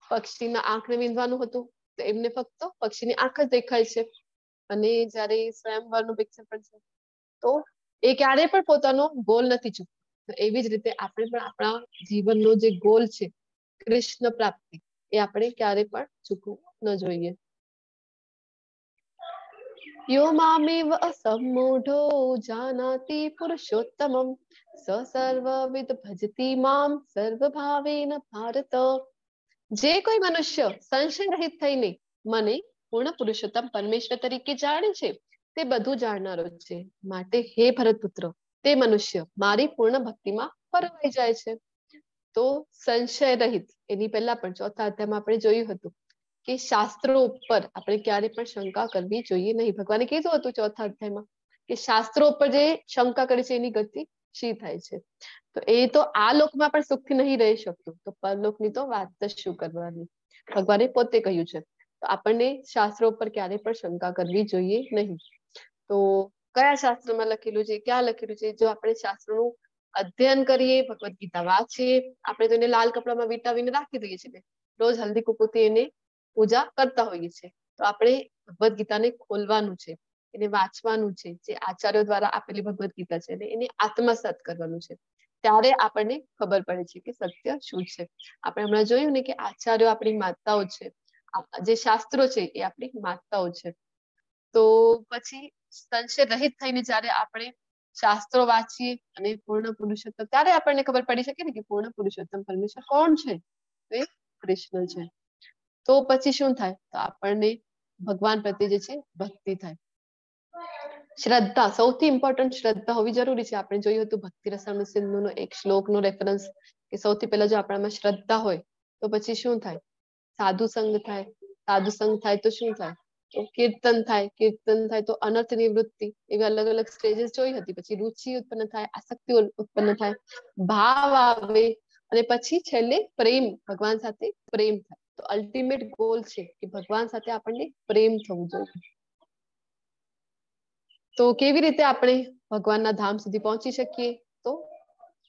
પક્ષીના આંખને વીંધવાનું હતું તો એમને ફક્ત પક્ષીની આંખ જ દેખાય છે, અને જયારે સ્વયંવરનું પિક્ચર પણ છે તો એ ક્યારેય પણ પોતાનો ગોલ નથી ચૂકતો. એવી જ રીતે આપણે પણ આપણા જીવનનો જે ગોલ છે કૃષ્ણ પ્રાપ્તિ, એ આપણે ક્યારેય પણ ચૂકવું ન જોઈએ. યો મામેવ અસમ્મૂઢો જાનાતિ પુરુષોત્તમમ સ સર્વવિદ ભજતી મામ સર્વભાવેન ભારત. જે કોઈ મનુષ્ય સંશય રહિત થઈને મને પૂર્ણ પુરુષોત્તમ પરમેશ્વર તરીકે જાણે છે તે બધું જાણનારો છે. માટે હે ભરતપુત્ર, તે મનુષ્ય મારી પૂર્ણ ભક્તિમાં પરોવાઈ જાય છે. તો સંશય રહિત, એની પહેલા પણ 4થા અધ્યાયમાં આપણે જોયું હતું કે શાસ્ત્રો ઉપર આપણે ક્યારે પણ શંકા કરવી જોઈએ નહીં. ભગવાને કીધું હતું 4થા અધ્યાયમાં કે શાસ્ત્રો ઉપર જે શંકા કરે છે એની ગતિ શી થાય છે. તો એ તો આ લોકમાં પણ સુખથી નહીં રહી શકતું, તો પરલોકની તો વાત જ શું કરવાની. ભગવાને પોતે કહ્યું છે. તો આપણને શાસ્ત્રો ઉપર ક્યારે પણ શંકા કરવી જોઈએ નહીં. તો કયા શાસ્ત્રમાં લખેલું છે, ક્યાં લખેલું છે, જો આપણે શાસ્ત્રોનું અધ્યયન કરીએ, ભગવદ ગીતા વાંચીએ, આપણે તો એને લાલ કપડામાં વીંટાવીને રાખી દઈએ છીએ, રોજ હલ્દી કુકુથી એને પૂજા કરતા હોઈએ છીએ. તો આપણે ભગવદ ગીતાને ખોલવાનું છે, એને વાંચવાનું છે, જે આચાર્યો દ્વારા આપેલી ભગવદ ગીતા છે એને આત્મસાત કરવાનું છે. ત્યારે આપણને ખબર પડે છે કે સત્ય શું છે. આપણે હમણાં જોયું ને કે આચાર્યો આપણી માતાઓ છે, જે શાસ્ત્રો છે એ આપણી માતાઓ છે. તો પછી સંશય રહિત થઈને જયારે આપણે શાસ્ત્રો વાંચીએ અને પૂર્ણ પુરુષોત્તમ, ત્યારે આપણને ખબર પડી શકે ને કે પૂર્ણ પુરુષોત્તમ પરમેશ્વર કોણ છે, તો એ કૃષ્ણ છે. તો પછી શું થાય, તો આપણને ભગવાન પ્રત્યે જે છે ભક્તિ થાય. શ્રદ્ધા, સૌથી ઇમ્પોર્ટન્ટ શ્રદ્ધા હોવી જરૂરી છે. આપણે જોયું હતું ભક્તિ રસામૃત સિંધુનો એક શ્લોકનો રેફરન્સ કે સૌથી પહેલા જો આપણામાં શ્રદ્ધા હોય તો પછી શું થાય, સાધુ સંગ થાય. સાધુ સંગ થાય તો શું થાય, તો કીર્તન થાય. કીર્તન થાય તો અનર્થ નિવૃત્તિ, એવી અલગ અલગ સ્ટેજીસ જોઈ હતી. પછી રુચિ ઉત્પન્ન થાય, આસક્તિ ઉત્પન્ન થાય, ભાવ આવે, અને પછી છેલ્લે પ્રેમ, ભગવાન સાથે પ્રેમ થાય. તો અલ્ટિમેટ ગોલ છે કે ભગવાન સાથે આપણને પ્રેમ થવું જોઈએ. તો કેવી રીતે આપણે ભગવાનના ધામ સુધી પહોંચી શકીએ, તો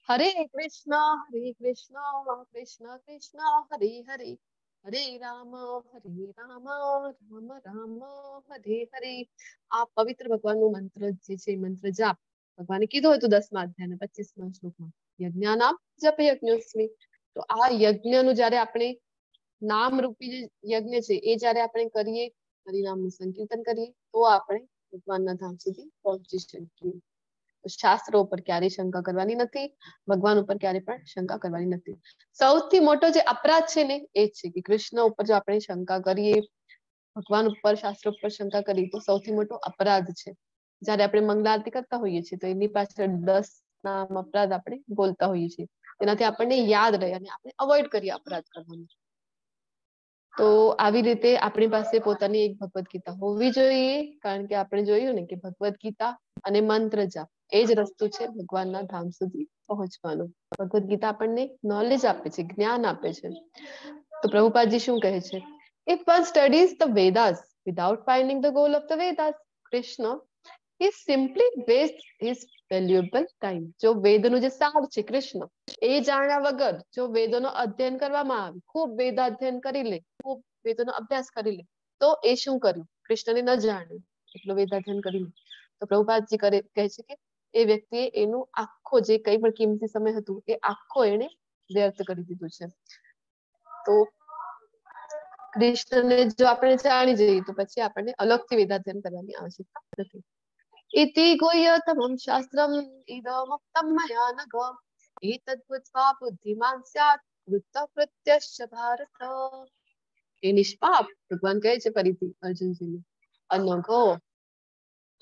હરે કૃષ્ણ કૃષ્ણ કૃષ્ણ હરે હરે, હરે રામ રામ રામ હરે હરે. આ પવિત્ર ભગવાનનો મંત્ર જે છે, મંત્ર જાપ ભગવાને કીધું હતું 10મા અધ્યાયના 25મા શ્લોકમાં, યજ્ઞાનામ જપ યજ્ઞોસ્મિ. તો આ યજ્ઞનું જયારે આપણે નામ રૂપી જે યજ્ઞ છે એ જયારે આપણે કરીએ, હરિનામનું સંકીર્તન કરીએ, તો આપણે ભગવાનના ધામ સુધી પહોંચી શકીએ. શાસ્ત્રો ઉપર ક્યારેય શંકા કરવાની નથી, ભગવાન ઉપર ક્યારેય પણ શંકા કરવાની નથી. સૌથી મોટો જે અપરાધ છે ને એ છે કે કૃષ્ણ ઉપર જો આપણે શંકા કરીએ, ભગવાન ઉપર, શાસ્ત્રો ઉપર શંકા કરીએ તો સૌથી મોટો અપરાધ છે. જયારે આપણે મંગલા આરતી કરતા હોઈએ છીએ તો એની પાછળ 10 નામ અપરાધ આપણે બોલતા હોઈએ છીએ. તેનાથી આપણને યાદ રહે અને આપણે અવોઇડ કરીએ અપરાધ કરવાનું. તો આવી રીતે આપણી પાસે પોતાની એક ભગવદ ગીતા હોવી જોઈએ, કારણ કે આપણે જોયું ને કે ભગવદ ગીતા અને મંત્ર જાપ એ જ રસ્તો છે ભગવાનના ધામ સુધી પહોંચવાનો. ભગવદ ગીતા આપણને નોલેજ આપે છે, જ્ઞાન આપે છે. તો પ્રભુપાદજી શું કહે છે, if one studies the Vedas without finding the goal of the Vedas, Krishna he simply wastes his valuable time. જો વેદનું જે સાર છે કૃષ્ણ એ જાણ્યા વગર જો વેદોનો અધ્યયન કરવામાં આવે, ખૂબ વેદાધ્યયન કરી લે, ખૂબ વેદોનો અભ્યાસ કરી લે, તો એ શું કર્યું? કૃષ્ણને ન જાણ્યું, એટલું વેદાધ્યયન કરી લે. તો પ્રભુપાદજી કહે છે કે એ વ્યક્તિએ એનું આખો જે કઈ પણ કિંમતી સમય હતું એ આખો એને વ્યર્થ કરી દીધું છે. તો કૃષ્ણને જો આપણે જાણી જઈએ તો પછી આપણને અલગથી વેદાધ્યયન કરવાની આવશ્યકતા નથી. इति गुह्यतमं शास्त्रम् इदमुक्तं मया नघ एतद्बुद्ध्वा बुद्धिमान् स्यात् कृतकृत्यश्च भारत. એ નિષ્પાપ ભગવાન કહે છે ફરીથી અર્જુનજીને, અનઘો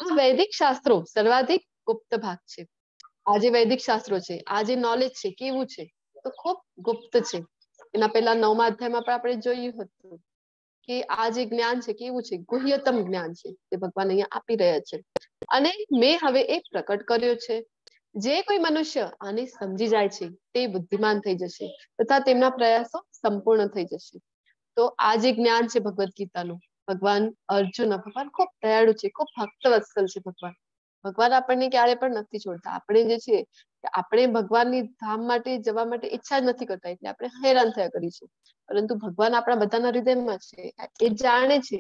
આ વૈદિક શાસ્ત્રો સર્વાધિક ગુપ્ત ભાગ છે. આ જે વૈદિક શાસ્ત્રો છે, આ જે નોલેજ છે, કેવું છે? તો ખૂબ ગુપ્ત છે. એના પહેલા 9મા અધ્યાયમાં પણ આપણે જોયું હતું કે આ જે જ્ઞાન છે કેવું છે? ગુહ્યતમ જ્ઞાન છે, તે ભગવાન અહીંયા આપી રહ્યા છે. અને મેં હવે એ પ્રકટ કર્યો છે. જે કોઈ મનુષ્ય આને સમજી જાય છે તે બુદ્ધિમાન થઈ જશે તથા તેમના પ્રયાસો સંપૂર્ણ થઈ જશે. તો આ જે જ્ઞાન છે ભગવદ ગીતાનું, ભગવાન અર્જુન, ભગવાન ખૂબ દયાળુ છે, ખૂબ ભક્તવત્સલ છે ભગવાન. ભગવાન આપણને ક્યારે પણ નથી છોડતા. આપણે જે છે આપણે ભગવાનની ધામ માટે જવા માટે ઈચ્છા જ નથી કરતા, એટલે આપણે હેરાન થયા કરીશું. પરંતુ ભગવાન આપણા બધાના હૃદયમાં છે. એ જાણે છે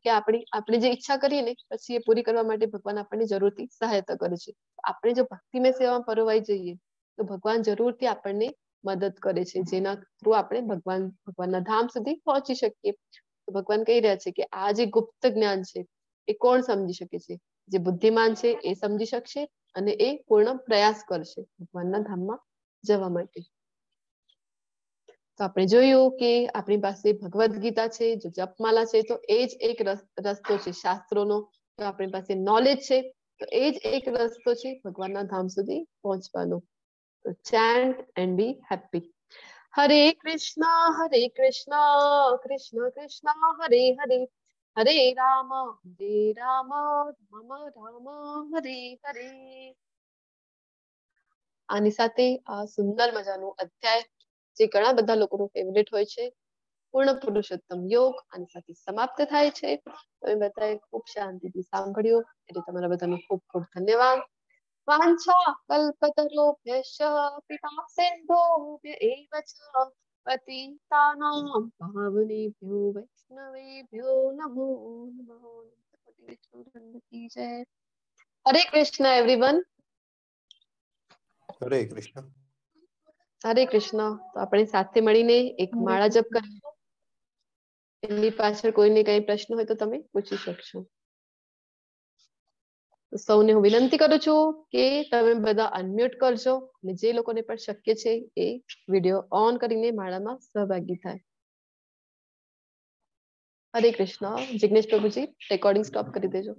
કે આપણે જે ઈચ્છા કરીએ ને પછી એ પૂરી કરવા માટે ભગવાન આપણને જરૂરથી સહાયતા કરે છે. આપણે જો ભક્તિમય સેવામાં પરોવાઈ જઈએ તો ભગવાન જરૂરથી આપણને મદદ કરે છે, જેના થ્રુ આપણે ભગવાનના ધામ સુધી પહોંચી શકીએ. તો ભગવાન કહી રહ્યા છે કે આ જે ગુપ્ત જ્ઞાન છે એ કોણ સમજી શકે છે? જે બુદ્ધિમાન છે એ સમજી શકશે અને એ પૂર્ણ પ્રયાસ કરશે ભગવાનના ધામમાં જવા માટે. તો આપણે જોયું કે આપણી પાસે ભગવદ ગીતા છે, જો જપમાલા છે, તો એ જ એક રસ્તો છે શાસ્ત્રોનો. તો આપણી પાસે નોલેજ છે તો એ જ એક રસ્તો છે ભગવાનના ધામ સુધી પહોંચવાનો. તો ચેન્ટ એન્ડ બી હેપી. હરે કૃષ્ણ કૃષ્ણ કૃષ્ણ હરે હરે, હરે રામ રામ હરે હરે. આની સાથે આ સુંદર મજાનું અધ્યાય જે ઘણા બધા લોકોનું ફેવરેટ હોય છે, પૂર્ણ પુરુષોત્તમ યોગ, આની સાથે સમાપ્ત થાય છે. તમે બધાએ ખૂબ શાંતિથી સાંભળ્યું એટલે તમારા બધાનો ખૂબ ખૂબ ધન્યવાદ. વાંછા કલ્પતરુભ્યશ્ચ કૃપા સિંધુભ્ય એવ ચ પતિતાનાં પાવનેભ્યો વૈષ્ણવેભ્યો નમો નમઃ. હરે કૃષ્ણ એવરીવન. હરે કૃષ્ણ. હરે કૃષ્ણ. તો આપણે સાથે મળીને એક માળા જપ કરીશું. એની પાછળ કોઈને કઈ પ્રશ્ન હોય તો તમે પૂછી શકશો. સૌને હું વિનંતી કરું છું કે તમે બધા અનમ્યુટ કરજો અને જે લોકોને પણ શક્ય છે એ વિડીયો ઓન કરીને માળામાં સહભાગી થાય. હરે કૃષ્ણ. જિગ્નેશ પ્રભુજી રેકોર્ડિંગ સ્ટોપ કરી દેજો.